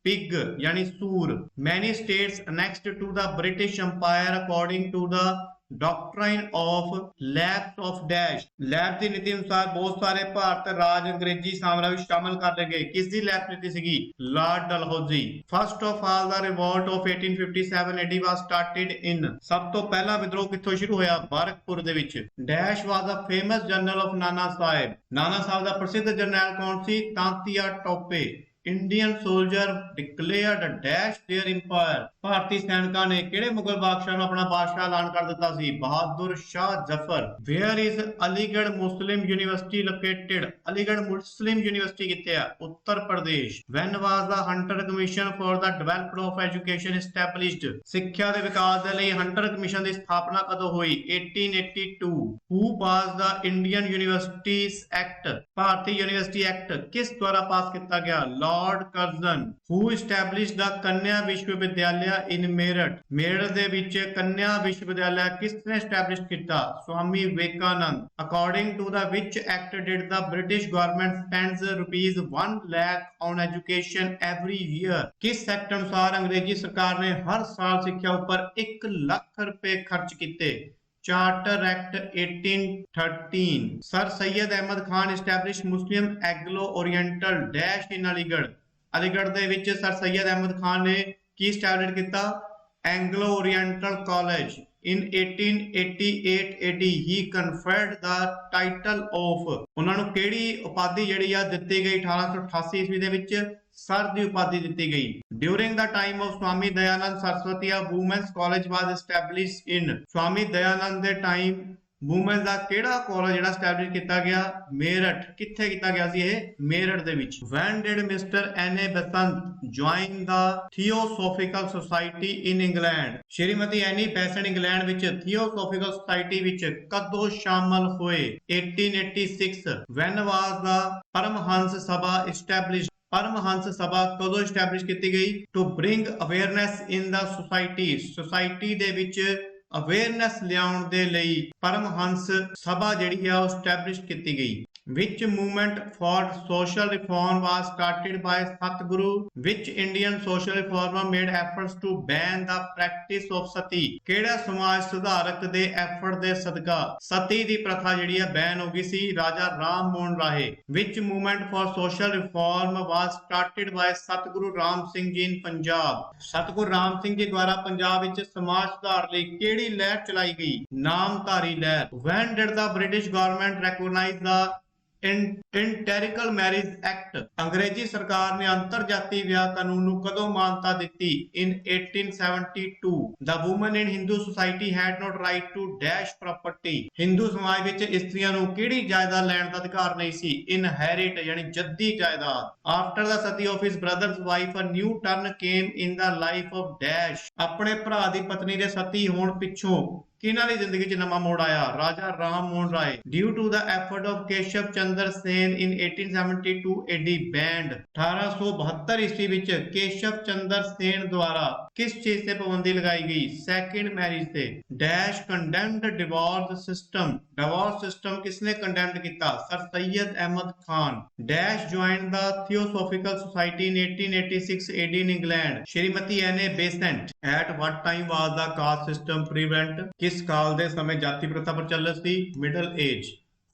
ਪਿਗ ਯਾਨੀ ਸੂਰ। Many states annexed to the British Empire according to the doctrine of lapse of dash, lapse ਦੀ ਨੀਤੀ ਅਨੁਸਾਰ ਬਹੁਤ ਸਾਰੇ ਭਾਰਤ ਰਾਜ ਅੰਗਰੇਜ਼ੀ ਸਾਮਰਾਜ ਵਿੱਚ ਸ਼ਾਮਲ ਕਰ ਲਏ ਗਏ। ਕਿਸ ਦੀ ਲੈਪ ਨੀਤੀ ਸੀਗੀ? Lord Dalhousie. First of all the revolt of 1857 AD was started in, ਸਭ ਤੋਂ ਪਹਿਲਾ ਵਿਦਰੋਹ ਕਿੱਥੋਂ ਸ਼ੁਰੂ ਹੋਇਆ? ਬਰਕਪੁਰ ਦੇ ਵਿੱਚ। Dash was the famous general of Nana Sahib, Nana Sahib ਦਾ ਪ੍ਰਸਿੱਧ ਜਰਨੈਲ ਕੌਣ ਸੀ? Tantia Tope. Indian soldier declared a dash their empire, ਭਾਰਤੀ ਸੈਨਿਕਾਂ ਨੇ ਕਿਹੜੇ ਮੁਗਲ ਬਾਦਸ਼ਾਹ ਨੂੰ ਆਪਣਾ ਬਾਦਸ਼ਾਹ ਐਲਾਨ ਕਰ ਦਿੱਤਾ ਸੀ? Bahadur Shah Zafar. Where is Aligarh Muslim University located? Aligarh Muslim University ਕਿੱਥੇ ਆ? Uttar Pradesh. When was the Hunter Commission for the Development of Education established? ਸਿੱਖਿਆ ਦੇ ਵਿਕਾਸ ਦੇ ਲਈ ਹੰਟਰ ਕਮਿਸ਼ਨ ਦੀ ਸਥਾਪਨਾ ਕਦੋਂ ਹੋਈ? 1882। Who passed the Indian Universities Act? ਭਾਰਤੀ ਯੂਨੀਵਰਸਿਟੀ ਐਕਟ ਕਿਸ ਦੁਆਰਾ ਪਾਸ ਕੀਤਾ ਗਿਆ? Lord Curzon। Who established the Kanya Vishwavidyalaya in Meerut? Meerut ਦੇ ਵਿੱਚ ਕੰਨਿਆ ਵਿਸ਼ਵਵਿਦਿਆਲਿਆ ਕਿਸ ਨੇ established ਕੀਤਾ? Swami Vivekananda. According to the which act did the British government spends rupees 1 lakh on education every year? ਕਿਸ ਐਕਟ ਅਨੁਸਾਰ ਅੰਗਰੇਜ਼ੀ ਸਰਕਾਰ ਨੇ ਹਰ ਸਾਲ ਸਿੱਖਿਆ ਉੱਪਰ 1 ਲੱਖ ਰੁਪਏ ਖਰਚ ਕੀਤੇ? Charter Act 1813। Sir Syed Ahmad Khan established Muslim Anglo-Oriental dash in Aligarh, Aligarh ਦੇ ਵਿੱਚ ਸਰ ਸੈਯਦ ਅਹਿਮਦ ਖਾਨ ਨੇ ਕੀ ਸਟੈਬਲਿਸ਼ ਕੀਤਾ? Anglo oriental college. In 1888 AD he conferred the title of, ਉਹਨਾਂ ਨੂੰ ਕਿਹੜੀ ਉਪਾਧੀ ਜਿਹੜੀ ਆ ਦਿੱਤੀ ਗਈ? 1888 ਈਸਵੀ ਦੇ ਵਿੱਚ ਸਰ ਦੀ ਉਪਾਧੀ ਦਿੱਤੀ ਗਈ। During the time of Swami Dayanand Saraswati, a women's college was established in, Swami Dayanand ਦੇ ਟਾਈਮ ਵੂਮਨ ਦਾ ਕਿਹੜਾ ਕਾਲਜ ਜਿਹੜਾ ਸਟੈਬਲਿਸ਼ ਕੀਤਾ ਗਿਆ? ਮੇਰਠ। ਕਿੱਥੇ ਕੀਤਾ ਗਿਆ ਸੀ ਇਹ? ਮੇਰਠ ਦੇ ਵਿੱਚ। When did Mr. N.A. Besant join the Theosophical Society in England? Shrimati Annie Besant England ਵਿੱਚ ਥੀਓਸੋਫਿਕਲ ਸੁਸਾਇਟੀ ਵਿੱਚ ਕਦੋਂ ਸ਼ਾਮਲ ਹੋਏ? 1886। When was the Paramhans Sabha established? Paramhans ਸਭਾ ਕਦੋਂ established ਕੀਤੀ ਗਈ? To bring awareness in the society, society ਦੇ ਵਿੱਚ ਅਵੇਅਰਨੈਸ ਲਿਆਉਣ ਦੇ ਲਈ ਪਰਮਹੰਸ ਸਭਾ ਜਿਹੜੀ ਆ ਉਹ ਸਟੈਬਲਿਸ਼ ਕੀਤੀ ਗਈ। Which movement for social reform was started by Satguru? Which Indian social reformer made efforts to ban the practice of sati? ਕਿਹੜਾ ਸਮਾਜ ਸੁਧਾਰਕ ਦੇ ਐਫਰਟ ਦੇ ਸਦਕਾ ਸਤੀ ਦੀ ਪ੍ਰਥਾ ਜਿਹੜੀ ਆ ਬੈਨ ਹੋ ਗਈ ਸੀ? ਰਾਜਾ ਰਾਮ ਮੋਹਨ ਰਾਏ। Which movement for social reform was started by Satguru Ram Singh Ji in Punjab? ਸਤਿਗੁਰੂ ਰਾਮ ਸਿੰਘ ਜੀ ਦੁਆਰਾ ਪੰਜਾਬ ਵਿੱਚ ਸਮਾਜ ਸੁਧਾਰ ਲਈ ਕਿਹੜੀ ਲਹਿਰ ਚਲਾਈ ਗਈ? ਨਾਮਧਾਰੀ ਲਹਿਰ। When did the British government recognize the intercaste marriage act. ਅੰਗਰੇਜ਼ੀ ਸਰਕਾਰ ਨੇ ਅੰਤਰਜਾਤੀ ਵਿਆਹ ਕਾਨੂੰਨ ਨੂੰ ਕਦੋਂ ਮਾਨਤਾ ਦਿੱਤੀ? ਇਨ 1872। The women in Hindu society had not right to dash property। Hindu ਸਮਾਜ ਵਿੱਚ ਇਸਤਰੀਆਂ ਨੂੰ ਕਿਹੜੀ ਜਾਇਦਾਦ ਲੈਣ ਦਾ ਅਧਿਕਾਰ ਨਹੀਂ ਸੀ? ਇਨਹੈਰਿਟ ਯਾਨੀ ਜੱਦੀ ਜਾਇਦਾਦ। After the sati of his brother's wife, a new turn came in the life of dash। ਆਪਣੇ ਭਰਾ ਦੀ ਪਤਨੀ ਦੇ ਸਤੀ ਹੋਣ ਪਿੱਛੋਂ ਕਿਹਨਾਂ ਦੀ ਜ਼ਿੰਦਗੀ 'ਚ ਨਵਾਂ ਮੋੜ ਆਇਆ? Raja Ram Mohan Roy. Due to the effort of Keshav Chandra Sen in 1872 AD band. 1872 ਈਸਵੀ ਵਿੱਚ ਕੇਸ਼ਵ ਚੰਦਰ ਸੇਨ ਦੁਆਰਾ ਕਿਸ ਚੀਜ਼ ਤੇ ਪਾਬੰਦੀ ਲਗਾਈ ਗਈ? ਸੈਕੰਡ ਮੈਰਿਜ ਤੇ। Dash condemned divorce system. Divorce system ਕਿਸਨੇ ਕੰਡੈਮਡ ਕੀਤਾ? Sir Syed Ahmad Khan. Dash joined the theosophical society in 1886 AD in England. Shrimati Annie Besant. At what time was the caste system prevalent? ਕਿਸ ਕਾਲ ਦੇ ਸਮੇਂ ਜਾਤੀ ਪ੍ਰਥਾ ਪ੍ਰਚਲਿਤ ਸੀ? Middle age.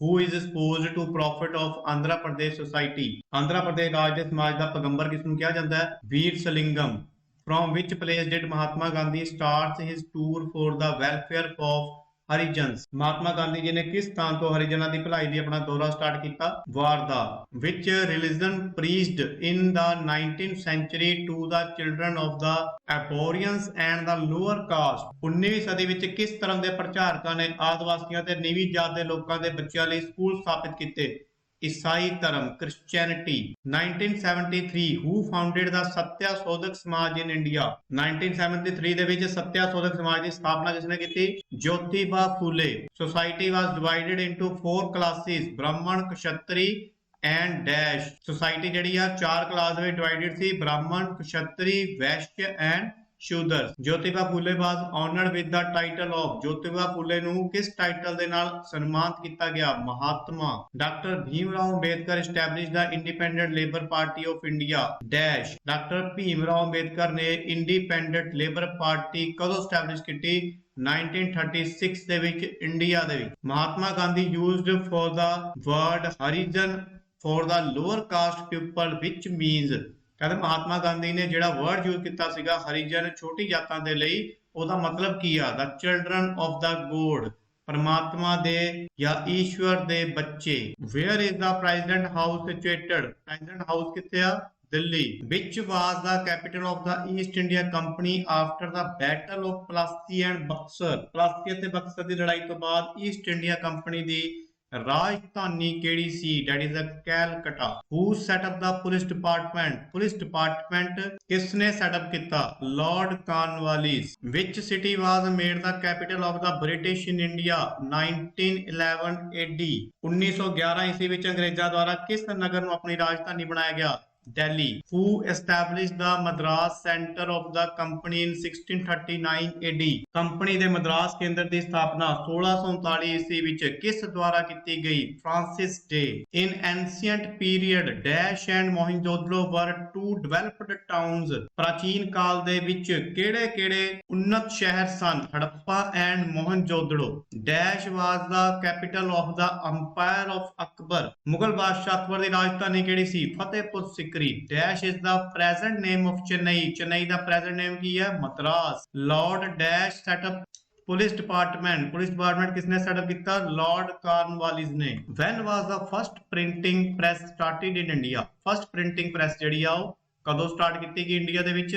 Who is supposed to prophet of Andhra Pradesh society? Andhra Pradesh ਰਾਜ ਦੇ ਸਮਾਜ ਦਾ ਪੈਗੰਬਰ ਕਿਸ ਨੂੰ ਕਿਹਾ ਜਾਂਦਾ ਹੈ? ਵੀਰ ਸਲਿੰਗਮ। From which place did Mahatma Gandhi starts his tour for the welfare of ਹਰੀਜਨਸ। Mahatma Gandhi ji ਨੇ ਕਿਸ ਸਥਾਨ ਤੋਂ ਹਰੀਜਨਾਂ ਦੀ ਭਲਾਈ ਲਈ ਆਪਣਾ ਦੌਰਾ ਸਟਾਰਟ ਕੀਤਾ? ਵਾਰਦਾ। Which religion preached in the 19th century to the children of the Aboriginals and the lower caste? 19ਵੀਂ ਸਦੀ ਵਿੱਚ ਕਿਸ ਧਰਮ ਦੇ ਪ੍ਰਚਾਰਕਾਂ ਨੇ ਆਦਿਵਾਸੀਆਂ ਤੇ ਨੀਵੀਂ ਜਾਤ ਦੇ ਲੋਕਾਂ ਦੇ ਬੱਚਿਆਂ ਲਈ ਸਕੂਲ ਸਥਾਪਿਤ ਕੀਤੇ? ਈਸਾਈ ਧਰਮ, ਕ੍ਰਿਸਚੀਅਨਿਟੀ। 1973 Who founded the ਸੱਤਿਆ ਸੋਧਕ ਸਮਾਜ in India? 1973 ਦੇ ਵਿੱਚ ਸੱਤਿਆ ਸੋਧਕ ਸਮਾਜ ਦੀ ਸਥਾਪਨਾ ਕਿਸਨੇ ਕੀਤੀ? Jyotiba Phule. Society was divided into 4 classes, ਬ੍ਰਾਹਮਣ, ਕਸ਼ਤਰੀ and dash। Society ਜਿਹੜੀ ਆ 4 ਕਲਾਸ ਵਿੱਚ ਡਿਵਾਈਡਡ ਸੀ, Brahmin, Kshatriya, Vaishya and Shudra. Jyotiba Phule was honoured with the title of. Jyotiba Phule ਨੂੰ ਕਿਸ ਟਾਈਟਲ ਦੇ ਨਾਲ ਸਨਮਾਨਿਤ ਕੀਤਾ ਗਿਆ? Mahatma. Doctor Bhim Rao Ambedkar established the independent labor party of India dash। Doctor Bhim Rao Ambedkar ਨੇ ਇੰਡੀਪੈਂਡੈਂਟ ਲੇਬਰ ਪਾਰਟੀ ਕਦੋਂ ਸਟੈਬਲਿਸ਼ ਕੀਤੀ? 1936 ਦੇ ਵਿੱਚ ਇੰਡੀਆ ਦੇ ਵਿੱਚ। Mahatma Gandhi used for the word Harijan for the lower caste people which means। ਕਹਿੰਦੇ ਮਹਾਤਮਾ ਗਾਂਧੀ ਨੇ ਜਿਹੜਾ ਵਰਡ ਯੂਜ਼ ਕੀਤਾ ਸੀਗਾ ਹਰੀਜਨ ਛੋਟੀ ਜਾਤਾਂ ਦੇ ਲਈ, ਉਹਦਾ ਮਤਲਬ ਕੀ ਆ? The children of the god, ਪਰਮਾਤਮਾ ਦੇ ਜਾਂ ਈਸ਼ਵਰ ਦੇ ਬੱਚੇ। Where is the president house situated? President house ਕਿੱਥੇ ਆ? Delhi. Which was the capital of the East India Company after the battle of Plassey and Buxar? Plassey ਅਤੇ ਬਕਸਰ ਦੀ ਲੜਾਈ ਤੋਂ ਬਾਅਦ ਈਸਟ ਇੰਡੀਆ ਕੰਪਨੀ ਦੀ ਰਾਜਧਾਨੀ ਕਿਹੜੀ ਸੀ? That is Calcutta. Who set up the police department? Police department ਕਿਸ ਨੇ ਸੈਟਅਪ ਕੀਤਾ? Lord Cornwallis. Which city was made the capital of the British in India? 1911 AD। 1911 ਈਸਵੀ ਵਿੱਚ ਅੰਗਰੇਜ਼ਾਂ ਦੁਆਰਾ ਕਿਸ ਨਗਰ ਨੂੰ ਆਪਣੀ ਰਾਜਧਾਨੀ ਬਣਾਇਆ ਗਿਆ? Delhi। Who established the Madras Center of the Company in 1639 AD? Company ਦੇ ਮਦਰਾਸ ਕੇਂਦਰ ਦੀ ਸਥਾਪਨਾ 1639 ਈਸਵੀ ਵਿੱਚ ਕਿਸ ਦੁਆਰਾ ਕੀਤੀ ਗਈ? Francis day. In ancient period dash and Mohenjo-daro were two developed towns। ਪ੍ਰਾਚੀਨ ਕਾਲ ਦੇ ਵਿੱਚ ਕਿਹੜੇ-ਕਿਹੜੇ ਉન્નਤ ਸ਼ਹਿਰ ਸਨ? Harappa and Mohenjo-daro। Dash was the capital of the Empire of Akbar। Mughal ਬਾਦਸ਼ਾਹ ਅਕਬਰ ਦੀ ਰਾਜਧਾਨੀ ਕਿਹੜੀ ਸੀ? ਫਤਿਹਪੁਰ ਸਿਕਰੀ। Dash is the present name of Chennai। Chennai the present name ਕੀ ਹੈ? Madras. Lord Dash set up police department. Police department ਕਿਸਨੇ setup ਕੀਤਾ? ਲਾਰਡ ਕਾਰਨਵਾਲਿਸ ਨੇ। When was the first printing press started in India? First printing press ਜਿਹੜੀ ਆ ਉਹ ਕਦੋਂ start ਕੀਤੀ ਗਈ ਇੰਡੀਆ ਦੇ ਵਿੱਚ?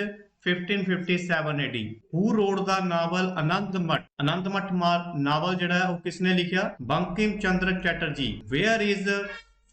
1557 AD। Who wrote the novel Anandamath? Anandamath novel ਜਿਹੜਾ ਹੈ ਉਹ ਕਿਸਨੇ ਲਿਖਿਆ? Bankim Chandra Chatterjee. Where is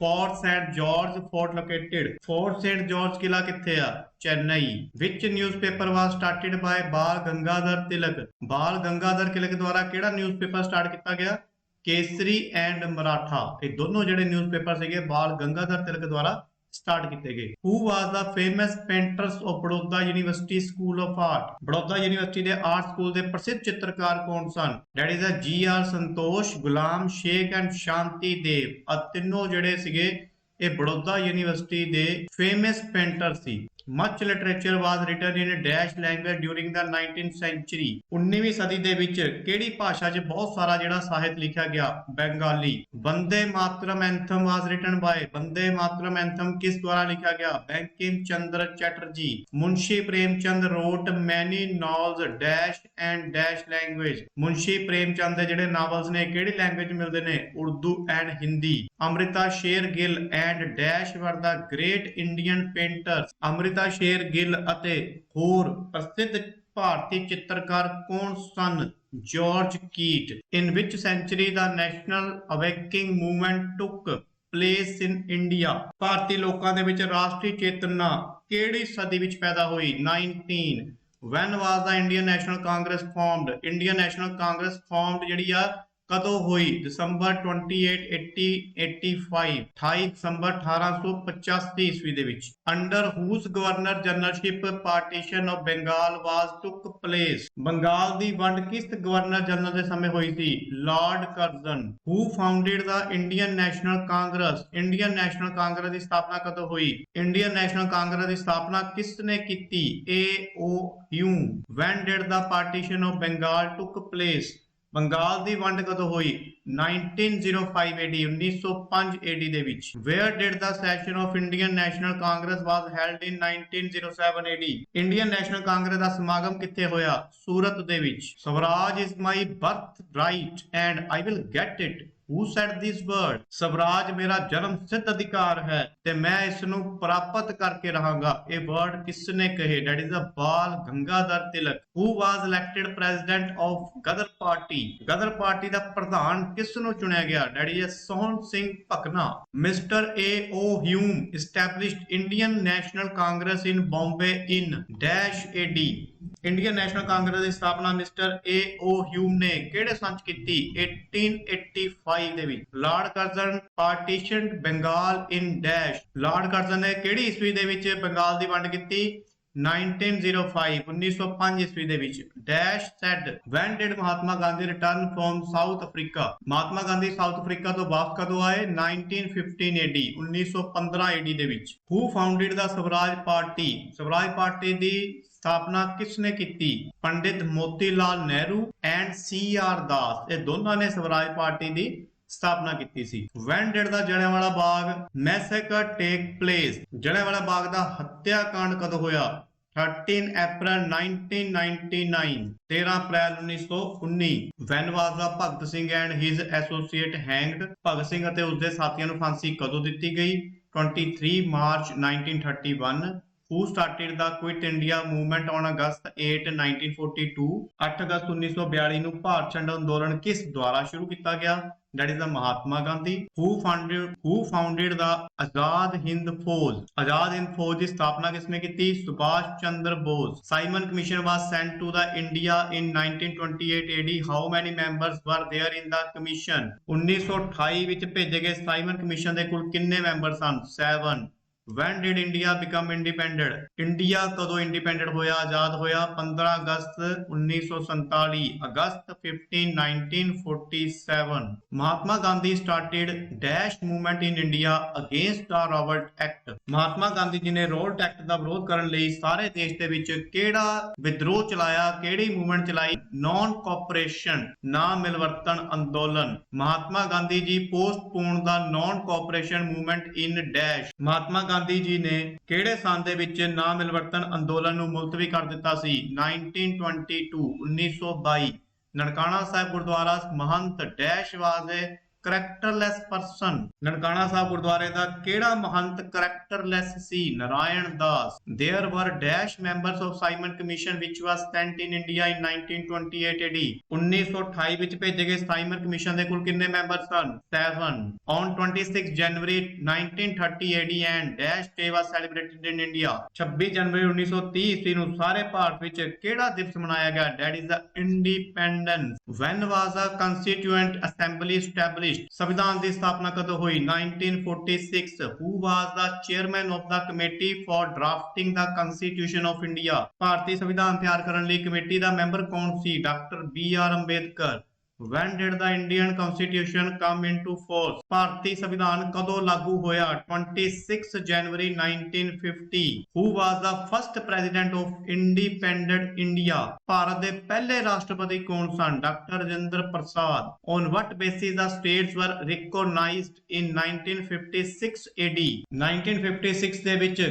Fort St. George Fort located? Fort St. George ਕਿਲਾ ਕਿੱਥੇ ਆ? Chennai. Which newspaper was started by ਬਾਲ ਗੰਗਾਧਰ ਤਿਲਕ? ਬਾਲ ਗੰਗਾਧਰ ਤਿਲਕ ਦੁਆਰਾ ਕਿਹੜਾ ਨਿਊਜ਼ਪੇਪਰ ਸਟਾਰਟ ਕੀਤਾ ਗਿਆ? ਕੇਸਰੀ ਐਂਡ ਮਰਾਠਾ। ਇਹ ਦੋਨੋਂ ਜਿਹੜੇ ਨਿਊਜ਼ਪੇਪਰ ਸੀਗੇ ਬਾਲ ਗੰਗਾਧਰ ਤਿਲਕ ਦੁਆਰਾ ਸਟਾਰਟ ਕੀਤੇ ਗਏ। Who was the famous painters of Baroda University School of Art? Baroda university ਦੇ ਆਰਟ ਸਕੂਲ ਦੇ ਪ੍ਰਸਿੱਧ ਚਿੱਤਰਕਾਰ ਕੌਣ ਸਨ? That is G.R. Santosh, Gulam Sheikh and Shanti Dev. ਆ ਤਿੰਨੋਂ ਜਿਹੜੇ ਸੀਗੇ ਇਹ ਬੜੌਦਾ ਯੂਨੀਵਰਸਿਟੀ ਦੇ ਫੇਮਸ ਪੇਂਟਰ ਸੀ। Much literature was written in dash language during the 19th century 19ਵੀਂ ਸਦੀ ਦੇ ਵਿੱਚ ਕਿਹੜੀ ਭਾਸ਼ਾ 'ਚ ਬਹੁਤ ਸਾਰਾ ਜਿਹੜਾ ਸਾਹਿਤ ਲਿਖਿਆ ਗਿਆ? Bengali. Vande Mataram anthem was written by Vande Mataram anthem ਕਿਸ ਦੁਆਰਾ ਲਿਖਿਆ ਗਿਆ? ਬੰਕਿਮ ਚੰਦਰ ਚੈਟਰਜੀ। ਮੁਨਸ਼ੀ Premchand wrote many novels dash and dash language ਮੁਨਸ਼ੀ ਪ੍ਰੇਮਚੰਦ ਦੇ ਜਿਹੜੇ ਨਾਵਲਸ ਨੇ ਕਿਹੜੀ ਲੈਂਗੁਏਜ ਮਿਲਦੇ ਨੇ? ਉਰਦੂ ਐਂਡ ਹਿੰਦੀ। ਅੰਮ੍ਰਿਤਾ ਸ਼ੇਰ Gill and dash were the great Indian painters Amrita ਸ਼ੇਰ ਗਿੱਲ ਅਤੇ ਹੋਰ ਪ੍ਰਸਿੱਧ ਭਾਰਤੀ ਚਿੱਤਰਕਾਰ ਕੌਣ ਸਨ? ਜਾਰਜ ਕੀਟ। In which century the national awakening movement took place in India ਭਾਰਤੀ ਲੋਕਾਂ ਦੇ ਵਿੱਚ ਰਾਸ਼ਟਰੀ ਚੇਤਨਾ ਕਿਹੜੀ ਸਦੀ ਵਿੱਚ ਪੈਦਾ ਹੋਈ? 19 When was the Indian National Congress formed Indian National Congress formed ਜਿਹੜੀ ਆ ਕਦੋਂ ਹੋਈ? ਦਸੰਬਰ 28 1885 28 ਦਸੰਬਰ 1885 ਈਸਵੀ ਦੇ ਵਿੱਚ। Under whose governor generalship partition of Bengal was took place Bengal ਦੀ ਵੰਡ ਕਿਸ ਗਵਰਨਰ ਜਨਰਲ ਦੇ ਸਮੇਂ ਹੋਈ ਸੀ? Lord Curzon. Who founded the Indian National Congress Indian National Congress ਦੀ ਸਥਾਪਨਾ ਕਦੋਂ ਹੋਈ? ਇੰਡੀਅਨ ਨੈਸ਼ਨਲ ਕਾਂਗਰਸ ਦੀ ਸਥਾਪਨਾ ਕਿਸ ਨੇ ਕੀਤੀ? AOU। When did the partition of Bengal took place Bengal ਦੀ ਵੰਡ ਕਦੋਂ ਹੋਈ? 1905 AD 1905 AD ਦੇ ਵਿੱਚ। Where did the session of Indian National Congress was held in 1907 AD Indian National Congress ਦਾ ਸਮਾਗਮ ਕਿੱਥੇ ਹੋਇਆ? ਸੂਰਤ ਦੇ ਵਿੱਚ। Swaraj is my birth right and I will get it Who said this word? Swaraj ਮੇਰਾ ਜਨਮ ਸਿੱਧ ਅਧਿਕਾਰ ਹੈ ਤੇ ਮੈਂ ਇਸ ਨੂੰ ਪ੍ਰਾਪਤ ਕਰਕੇ ਰਹਾਂਗਾ। ਇਹ ਵਰਡ ਕਿਸ ਨੇ ਕਹੇ? That is a Bal Gangadhar Tilak. Who was elected president of Ghadar party Ghadar party ਦਾ ਪ੍ਰਧਾਨ ਕਿਸ ਨੂੰ ਚੁਣਿਆ ਗਿਆ? That is Sohan Singh Bhakna. Mister A.O. Hume established Indian National Congress in Bombay in dash AD Indian National Congress ਦੀ ਸਥਾਪਨਾ ਮਿਸਟਰ A.O. ਹਿਊਮ ਨੇ ਕਿਹੜੇ ਸੰਨ 'ਚ ਕੀਤੀ? 1885 ਦੇ ਵਿੱਚ। ਲਾਰਡ ਕਰਜ਼ਨ ਪਾਰਟੀਸ਼ਨਡ ਬੰਗਾਲ ਇਨ ਡੈਸ਼ ਲਾਰਡ ਕਰਜ਼ਨ ਨੇ ਕਿਹੜੀ ਈਸਵੀ ਦੇ ਵਿੱਚ ਬੰਗਾਲ ਦੀ ਵੰਡ ਕੀਤੀ? 1905 1905 ਈਸਵੀ ਦੇ ਵਿੱਚ। Dash said when did Mahatma Gandhi return from South Africa Mahatma Gandhi South Africa ਤੋਂ ਵਾਪਸ ਕਦੋਂ ਆਏ? 1915 AD 1915 AD ਦੇ ਵਿੱਚ। ਹੂ ਫਾਊਂਡਡ ਦਾ ਸਵਰਾਜ ਪਾਰਟੀ ਦੀ ਸਥਾਪਨਾ ਕਿਸ ਨੇ ਕੀਤੀ? ਪੰਡਿਤ ਮੋਤੀ ਲਾਲ ਨਹਿਰੂ ਐਂਡ C.R. ਦਾਸ ਇਹ ਦੋਨਾਂ ਨੇ ਸਵਰਾਜ ਪਾਰਟੀ ਦੀ ਸਥਾਪਨਾ ਕੀਤੀ ਸੀ। When did the Jallianwala Bagh massacre take place Jallianwala Bagh ਦਾ ਹੱਤਿਆਕਾਂਡ ਕਦੋਂ ਹੋਇਆ? 13 April 1999 13 April 1919। When was the Bhagat Singh and his associate hanged Bhagat Singh ਅਤੇ ਉਸਦੇ ਸਾਥੀਆਂ ਨੂੰ ਫਾਂਸੀ ਕਦੋਂ ਦਿੱਤੀ ਗਈ? 23 March 1931। Who started the Quit India movement on August 8, 1942 8 ਅਗਸਤ 1942 ਨੂੰ ਭਾਰਤ ਛੱਡ ਅੰਦੋਲਨ ਕਿਸ ਦੁਆਰਾ ਸ਼ੁਰੂ ਕੀਤਾ ਗਿਆ? That is the Mahatma Gandhi. Who founded the Azad Hind ਫੌਜ ਆਜ਼ਾਦ ਹਿੰਦ ਫੌਜ ਦੀ ਸਥਾਪਨਾ ਕਿਸ ਨੇ ਕੀਤੀ? Subhash Chandra Bose. Simon commission was sent to the India in 1928 AD how many members were there in the commission 1928 ਵਿੱਚ ਭੇਜੇ ਗਏ ਸਾਈਮਨ ਕਮਿਸ਼ਨ ਦੇ ਕੁੱਲ ਕਿੰਨੇ ਮੈਂਬਰ ਸਨ? 7। When did India become independent? India ਕਦੋਂ ਇੰਡੀਪੈਂਡੈਂਟ ਹੋਇਆ ਆਜ਼ਾਦ ਹੋਇਆ? 15 ਅਗਸਤ 1947 ਅਗਸਤ 15 1947। Mahatma Gandhi started dash movement in India against the Rowlatt Act Mahatma Gandhi ji ਨੇ ਰੋਲਟ ਐਕਟ ਦਾ ਵਿਰੋਧ ਕਰਨ ਲਈ ਸਾਰੇ ਦੇਸ਼ ਦੇ ਵਿੱਚ ਕਿਹੜਾ ਵਿਦਰੋਹ ਚਲਾਇਆ? ਕਿਹੜੀ ਮੂਵਮੈਂਟ ਚਲਾਈ? ਨਾਨ ਕੋਆਪਰੇਸ਼ਨ ਨਾ ਮਿਲਵਰਤਨ ਅੰਦੋਲਨ। ਮਹਾਤਮਾ ਗਾਂਧੀ ਜੀ ਪੋਸਟਪੋਨ ਦਾ ਨਾਨ ਕੋਆਪਰੇਸ਼ਨ ਮੂਵਮੈਂਟ ਇਨ ਡੈਸ਼ ਮਹਾਤਮਾ ਗਾਂਧੀ ਜੀ ਨੇ ਕਿਹੜੇ ਸੰਨ ਦੇ ਵਿੱਚ ਨਾ ਮਿਲਵਰਤਨ ਅੰਦੋਲਨ ਨੂੰ ਮੁਲਤਵੀ ਕਰ ਦਿੱਤਾ ਸੀ? 1922 1922। Nankana Sahib Gurdwara mahant dash was a characterless person Nankana Sahib ਗੁਰਦੁਆਰੇ ਦਾ ਕਿਹੜਾ ਮਹੰਤ ਕਰੈਕਟਰਲੈਸ ਸੀ? Narayan Das. There were dash members of Simon Commission which was sent in India in 1928 AD 1928 ਵਿੱਚ ਭੇਜੇ ਗਏ ਸਾਈਮਨ ਕਮਿਸ਼ਨ ਦੇ ਕੁੱਲ ਕਿੰਨੇ ਮੈਂਬਰ ਸਨ? 7। On 26 January 1930 AD and dash day was celebrated in India 26 ਜਨਵਰੀ 1930 ਈਸਵੀ ਨੂੰ ਸਾਰੇ ਭਾਰਤ ਵਿੱਚ ਕਿਹੜਾ ਦਿਵਸ ਮਨਾਇਆ ਗਿਆ? That is the Independence। When was the Constituent Assembly established ਸੰਵਿਧਾਨ ਦੀ ਸਥਾਪਨਾ ਕਦੋਂ ਹੋਈ? 1946। Who was the chairman of the committee for drafting the Constitution of India ਭਾਰਤੀ ਸੰਵਿਧਾਨ ਤਿਆਰ ਕਰਨ ਲਈ ਕਮੇਟੀ ਦਾ ਮੈਂਬਰ ਕੌਣ ਸੀ? Doctor B.R. Ambedkar. When did the Indian Constitution come into force? ਭਾਰਤੀ ਸੰਵਿਧਾਨ ਕਦੋਂ ਲਾਗੂ ਹੋਇਆ? 26 January 1950. Who was the first president of independent India? Bharat ਦੇ ਪਹਿਲੇ ਰਾਸ਼ਟਰਪਤੀ ਕੌਣ ਸਨ? Doctor Rajendra Prasad. On what basis the states were recognized in 1956 AD? 1956 ਦੇ ਵਿੱਚ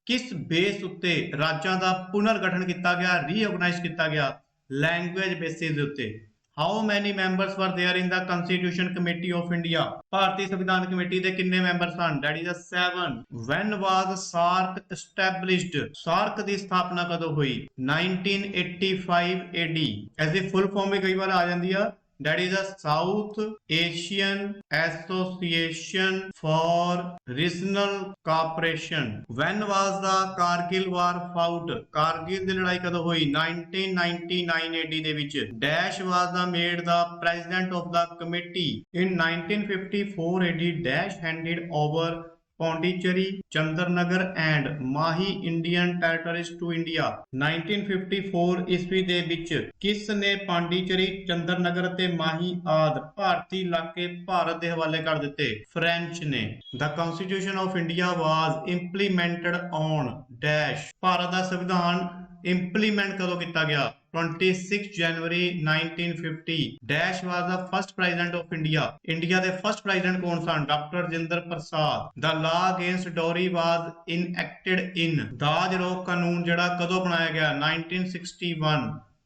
ਕਿਸ ਬੇਸ ਉੱਤੇ ਰਾਜਾਂ ਦਾ ਪੁਨਰਗਠਨ ਕੀਤਾ ਗਿਆ, ਰੀਆਰਗੇਨਾਈਜ਼ ਕੀਤਾ ਗਿਆ? ਲੈਂਗੁਏਜ ਬੇਸਿਸ ਦੇ ਉੱਤੇ. How many members were there in the Constitution Committee of India? ਭਾਰਤੀ ਸੰਵਿਧਾਨ ਕਮੇਟੀ ਦੇ ਕਿੰਨੇ ਮੈਂਬਰ ਸਨ? That is 7. When was SAARC established? SAARC ਦੀ ਸਥਾਪਨਾ ਕਦੋਂ ਹੋਈ? 1985 AD. ਇਸ ਦੀ ਫੁੱਲ ਫਾਰਮ ਵੀ ਕਈ ਵਾਰ ਆ ਜਾਂਦੀ ਆ. That is a South Asian Association for Regional Cooperation. When was the Kargil War fought? Kargil ਦੀ ਲੜਾਈ ਕਦੋਂ ਹੋਈ? 1999 AD ਦੇ ਵਿੱਚ. Dash was the made the president of the committee. In 1954 AD, Dash handed over Pondicherry, Chandranagar and Mahi Indian territories to India. 1954 ਈਸਵੀ ਦੇ ਵਿੱਚ ਕਿਸ ਨੇ ਪਾਂਡੀਚੇਰੀ, ਚੰਦਰਨਗਰ ਤੇ ਮਾਹੀ ਆਦਿ ਭਾਰਤੀ ਇਲਾਕੇ ਭਾਰਤ ਦੇ ਹਵਾਲੇ ਕਰ ਦਿੱਤੇ? ਫ੍ਰੈਂਚ ਨੇ. The Constitution of India was implemented on Dash. Bharat ਦਾ ਸੰਵਿਧਾਨ ਇੰਪਲੀਮੈਂਟ ਕਦੋਂ ਕੀਤਾ ਗਿਆ? 26 January 1950. Dash was the first president of India. India ਦੇ ਫਸਟ ਪ੍ਰੈਜ਼ੀਡੈਂਟ ਕੌਣ ਸਨ? Doctor Rajendra Prasad. The law against dowry was enacted in. ਦਾਜ ਰੋਕ ਕਾਨੂੰਨ ਜਿਹੜਾ ਕਦੋਂ ਬਣਾਇਆ ਗਿਆ? 1961.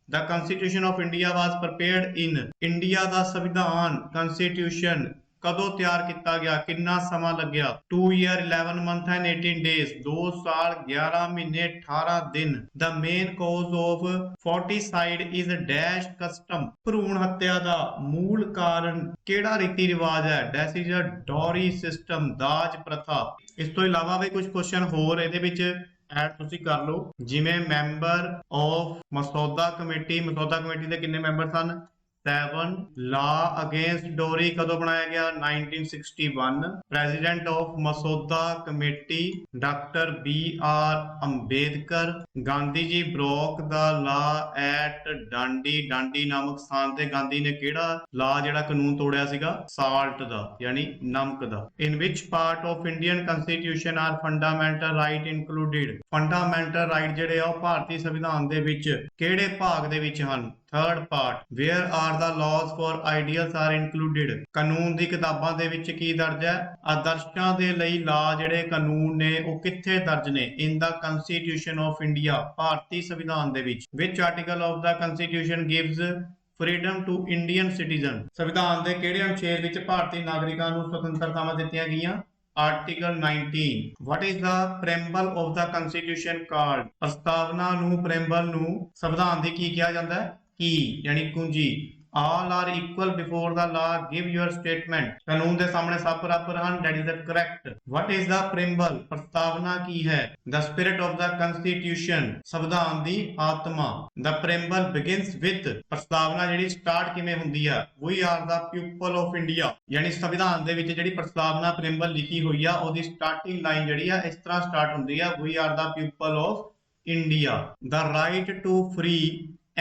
The Constitution of India was prepared in. India ਦਾ ਸੰਵਿਧਾਨ constitution ਕਦੋਂ ਤਿਆਰ ਕੀਤਾ ਗਿਆ? ਕਿੰਨਾ ਸਮਾਂ ਲੱਗਿਆ? 2 year 11 month and 18 days. 2 ਸਾਲ 11 ਮਹੀਨੇ 18 ਦਿਨ. The main cause of foeticide is dash custom. ਭਰੂਣ ਹੱਤਿਆ ਦਾ ਮੂਲ ਕਾਰਨ ਕਿਹੜਾ ਰੀਤੀ ਰਿਵਾਜ ਹੈ? That is a dowry system. ਦਾਜ ਪ੍ਰਥਾ. ਇਸ ਤੋਂ ਇਲਾਵਾ ਵੀ ਕੁਝ ਕੁਐਸਚਨ ਹੋਰ ਇਹਦੇ ਵਿੱਚ ਐਡ ਤੁਸੀਂ ਕਰ ਲਓ, ਜਿਵੇਂ ਮੈਂਬਰ ਆਫ ਮਸੌਦਾ ਕਮੇਟੀ ਦੇ ਕਿੰਨੇ ਮੈਂਬਰ ਸਨ? 7. Law against dowry ਕਦੋਂ ਬਣਾਇਆ ਗਿਆ? 1961. President of ਮਸੌਦਾ committee doctor B.R. Ambedkar. Gandhi ji broke the law at Dandi ਨਾਮਕ ਸਥਾਨ ਤੇ ਗਾਂਧੀ ਨੇ ਕਿਹੜਾ ਲਾ ਜਿਹੜਾ ਕਾਨੂੰਨ ਤੋੜਿਆ ਸੀਗਾ? ਸਾਲਟ ਦਾ, ਯਾਨੀ ਨਮਕ ਦਾ. In which part of Indian Constitution are fundamental right included? Fundamental right ਜਿਹੜੇ ਆ ਉਹ ਭਾਰਤੀ ਸੰਵਿਧਾਨ ਦੇ ਵਿੱਚ ਕਿਹੜੇ ਭਾਗ ਦੇ ਵਿੱਚ ਹਨ? Third part. Where are the laws for ideals are included? ਕਾਨੂੰਨ ਦੀ ਕਿਤਾਬਾਂ ਦੇ ਵਿੱਚ ਕੀ ਦਰਜ ਹੈ? ਆਦਰਸ਼ਾਂ ਦੇ ਲਈ ਲਾ ਜਿਹੜੇ ਕਾਨੂੰਨ ਨੇ ਉਹ ਕਿੱਥੇ ਦਰਜ ਨੇ? In the Constitution of India. ਭਾਰਤੀ ਸੰਵਿਧਾਨ ਦੇ ਵਿੱਚ. Which article of the Constitution gives freedom to Indian citizen? ਸੰਵਿਧਾਨ ਦੇ ਕਿਹੜੇ ਅਨੁਛੇਦ ਵਿੱਚ ਭਾਰਤੀ ਨਾਗਰਿਕਾਂ ਨੂੰ ਸੁਤੰਤਰਤਾਵਾਂ ਦਿੱਤੀਆਂ ਗਈਆਂ? Article 19. What is the preamble of the Constitution called? ਪ੍ਰਸਤਾਵਨਾ ਨੂੰ, preamble ਨੂੰ ਸੰਵਿਧਾਨ ਦੀ ਕੀ ਕਿਹਾ ਜਾਂਦਾ ਹੈ? ਕੀ, ਯਾਨੀ ਕੁੰਜੀ. All are equal before the law. Give your statement. ਕਾਨੂੰਨ ਦੇ ਸਾਹਮਣੇ ਸਭ ਬਰਾਬਰ ਹਨ. That is the correct. What is the preamble? ਪ੍ਰਸਤਾਵਨਾ ਕੀ ਹੈ? The spirit of the Constitution. ਸੰਵਿਧਾਨ ਦੀ ਆਤਮਾ. The preamble begins with. ਪ੍ਰਸਤਾਵਨਾ ਜਿਹੜੀ ਸਟਾਰਟ ਕਿਵੇਂ ਹੁੰਦੀ ਆ? We are the people of India. ਯਾਨੀ ਸੰਵਿਧਾਨ ਦੇ ਵਿੱਚ ਜਿਹੜੀ ਪ੍ਰਸਤਾਵਨਾ preamble ਲਿਖੀ ਹੋਈ ਆ ਉਹਦੀ ਸਟਾਰਟਿੰਗ ਲਾਈਨ ਜਿਹੜੀ ਆ ਇਸ ਤਰ੍ਹਾਂ ਸਟਾਰਟ ਹੁੰਦੀ ਆ, We are the people of India. The right to free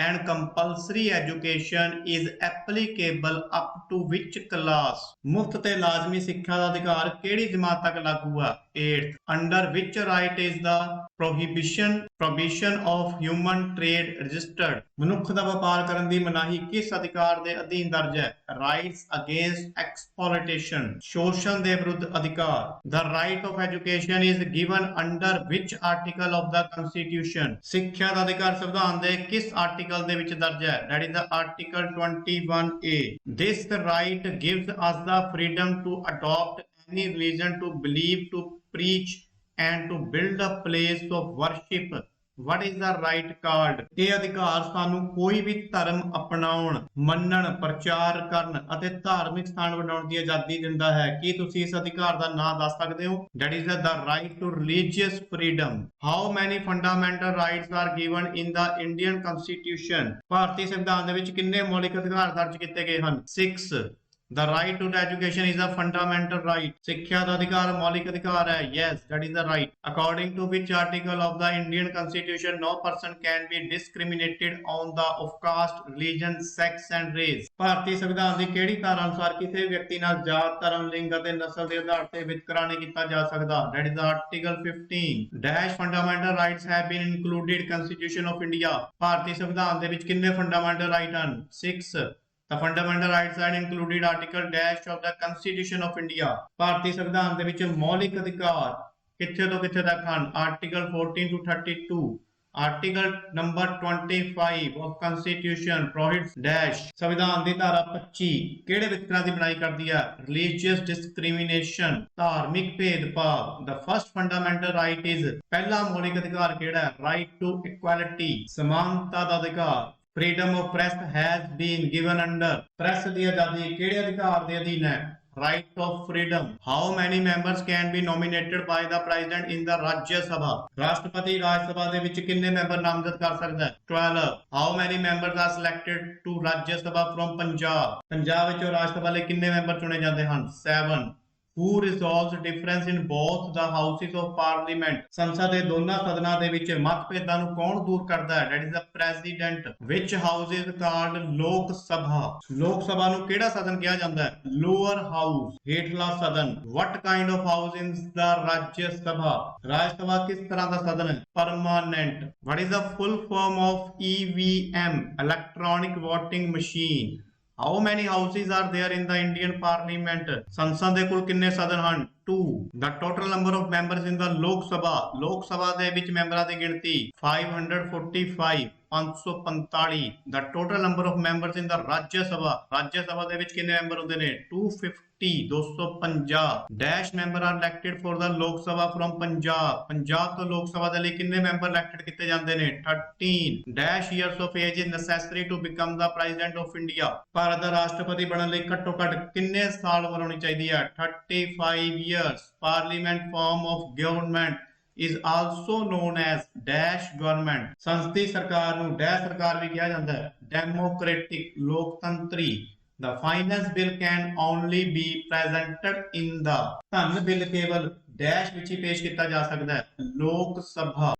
and compulsory education is applicable up to which class? ਮੁਫਤ ਤੇ ਲਾਜ਼ਮੀ ਸਿੱਖਿਆ ਦਾ ਅਧਿਕਾਰ ਕਿਹੜੀ ਜਮਾਤ ਤੱਕ ਲਾਗੂ ਆ? 8th. Under which right is the prohibition of human trade registered? ਮਨੁੱਖ ਦਾ ਵਪਾਰ ਕਰਨ ਦੀ ਮਨਾਹੀ ਕਿਸ ਅਧਿਕਾਰ ਦੇ ਅਧੀਨ ਦਰਜ ਹੈ? Rights against exploitation. ਸ਼ੋਸ਼ਣ ਦੇ ਵਿਰੁੱਧ ਅਧਿਕਾਰ. The right of education is given under which article of the Constitution? ਸਿੱਖਿਆ ਦਾ ਅਧਿਕਾਰ ਸੰਵਿਧਾਨ ਦੇ ਕਿਸ ਆਰਟੀਕਲ ਦੇ ਵਿੱਚ ਦਰਜ ਹੈ? That is the Article 21A. This right gives us the freedom to adopt any religion, to believe, to preach and to build a place of worship. What is the right called? ਇਹ ਅਧਿਕਾਰ ਸਾਨੂੰ ਕੋਈ ਵੀ ਧਰਮ ਅਪਣਾਉਣ, ਮੰਨਣ, ਪ੍ਰਚਾਰ ਕਰਨ ਅਤੇ ਧਾਰਮਿਕ ਸਥਾਨ ਬਣਾਉਣ ਦੀ ਆਜ਼ਾਦੀ ਦਿੰਦਾ ਹੈ। ਕੀ ਤੁਸੀਂ ਇਸ ਅਧਿਕਾਰ ਦਾ ਨਾਮ ਦੱਸ ਸਕਦੇ ਹੋ? That is the right to religious freedom. How many fundamental rights are given in the Indian Constitution? ਭਾਰਤੀ ਸੰਵਿਧਾਨ ਦੇ ਵਿੱਚ ਕਿੰਨੇ ਮੌਲਿਕ ਅਧਿਕਾਰ ਦਰਜ ਕੀਤੇ ਗਏ ਹਨ? 6. The right to education is a fundamental right. ਸਿੱਖਿਆ ਦਾ ਅਧਿਕਾਰ ਮੌਲਿਕ ਅਧਿਕਾਰ ਹੈ. Yes, that is the right. According to which article of the Indian Constitution, no person can be discriminated on the of caste, religion, sex and race. ਭਾਰਤੀ ਸੰਵਿਧਾਨ ਦੀ ਕਿਹੜੀ ਧਾਰਾ ਅਨੁਸਾਰ ਕਿਸੇ ਵਿਅਕਤੀ ਨਾਲ ਜਾਤ, ਧਰਮ, ਲਿੰਗ ਅਤੇ ਨਸਲ ਦੇ ਆਧਾਰ ਤੇ ਵਿਤਕਰਾ ਨਹੀਂ ਕੀਤਾ ਜਾ ਸਕਦਾ? That is the Article 15. Dash fundamental rights have been included Constitution of India. ਭਾਰਤੀ ਸੰਵਿਧਾਨ ਦੇ ਵਿੱਚ ਕਿੰਨੇ ਫੰਡਾਮੈਂਟਲ ਰਾਈਟ ਹਨ? 6. The fundamental rights are included article dash of the Constitution of India. ਭਾਰਤੀ ਸੰਵਿਧਾਨ ਦੇ ਵਿੱਚ ਮੌਲਿਕ ਅਧਿਕਾਰ ਕਿੱਥੇ ਤੋਂ ਕਿੱਥੇ ਤੱਕ ਹਨ? Article 14 to 32. Article number 25 of Constitution prohibits dash. ਸੰਵਿਧਾਨ ਦੀ ਧਾਰਾ 25 ਕਿਹੜੇ ਵਿਤਕਰਾ ਦੀ ਬਣਾਈ ਕਰਦੀ ਹੈ? Religious discrimination, ਧਾਰਮਿਕ ਭੇਦਭਾਵ. The first fundamental right is, ਪਹਿਲਾ ਮੌਲਿਕ ਅਧਿਕਾਰ ਕਿਹੜਾ ਹੈ? Right to equality, ਸਮਾਨਤਾ ਦਾ ਅਧਿਕਾਰ. Freedom of press has been given under. Press ਦੀ ਆਜ਼ਾਦੀ ਕਿਹੜੇ ਅਧਿਕਾਰ ਦੇ ਅਧੀਨ ਹੈ? Right of freedom. How many members can be nominated by the president in the Rajya Sabha? ਰਾਸ਼ਟਰਪਤੀ ਰਾਜ ਸਭਾ ਦੇ ਵਿੱਚ ਕਿੰਨੇ ਮੈਂਬਰ ਨਾਮਜ਼ਦ ਕਰ ਸਕਦਾ ਹੈ? 12. How many members are selected to Rajya Sabha from Punjab? Punjab ਵਿੱਚੋਂ ਰਾਜ ਸਭਾ ਲਈ ਕਿੰਨੇ ਮੈਂਬਰ ਚੁਣੇ ਜਾਂਦੇ ਹਨ? 7. Who resolves difference in both the houses of parliament? ਸੰਸਦ ਦੇ ਦੋਨਾਂ ਸਦਨਾਂ ਦੇ ਵਿੱਚ ਮਤਭੇਦਾਂ ਨੂੰ ਕੌਣ ਦੂਰ ਕਰਦਾ ਹੈ? That is the president. Which house is called ਲੋਕ ਸਭਾ? ਲੋਕ ਸਭਾ ਨੂੰ ਕਿਹੜਾ ਸਦਨ ਕਿਹਾ ਜਾਂਦਾ ਹੈ? Lower house, ਹੇਠਲਾ ਸਦਨ. What kind of house is the ਰਾਜ ਸਭਾ? ਰਾਜ ਸਭਾ ਕਿਸ ਤਰ੍ਹਾਂ ਦਾ ਸਦਨ ਹੈ? Permanent. What is the full form of EVM? Electronic voting machine. How many houses are there in the Indian Parliament? ਸੰਸਦ ਦੇ ਕੁੱਲ ਕਿੰਨੇ ਸਦਨ ਹਨ? 2. The total number of members in the Lok Sabha. ਲੋਕ ਸਭਾ ਦੇ ਵਿੱਚ ਮੈਂਬਰਾਂ ਦੀ ਗਿਣਤੀ 545. 545. The total number of members in the ਰਾਜ ਸਭਾ. ਰਾਜ ਸਭਾ ਦੇ ਵਿੱਚ ਕਿੰਨੇ ਮੈਂਬਰ ਹੁੰਦੇ ਨੇ? 250. 250. Dash member are elected for the ਲੋਕ ਸਭਾ from ਪੰਜਾਬ. ਪੰਜਾਬ ਤੋਂ ਲੋਕ ਸਭਾ ਦੇ ਲਈ ਕਿੰਨੇ ਮੈਂਬਰ ਇਲੈਕਟਡ ਕੀਤੇ ਜਾਂਦੇ ਨੇ? 13. Dash years of age is necessary to become the president of India. Bharat ਦਾ ਰਾਸ਼ਟਰਪਤੀ ਬਣਨ ਲਈ ਘੱਟੋ ਘੱਟ ਕਿੰਨੇ ਸਾਲ ਉਮਰ ਹੋਣੀ ਚਾਹੀਦੀ ਹੈ? 35 years. Parliament form of government is also known as dash government. ਸੰਸਦੀ ਸਰਕਾਰ ਨੂੰ ਡੈਸ਼ ਸਰਕਾਰ ਵੀ ਕਿਹਾ ਜਾਂਦਾ ਹੈ. Democratic, ਲੋਕਤੰਤਰੀ. The finance bill can only be presented in the, ਧਨ ਬਿੱਲ ਕੇਵਲ ਡੈਸ਼ ਵਿੱਚ ਹੀ ਪੇਸ਼ ਕੀਤਾ ਜਾ ਸਕਦਾ ਹੈ. ਲੋਕ ਸਭਾ.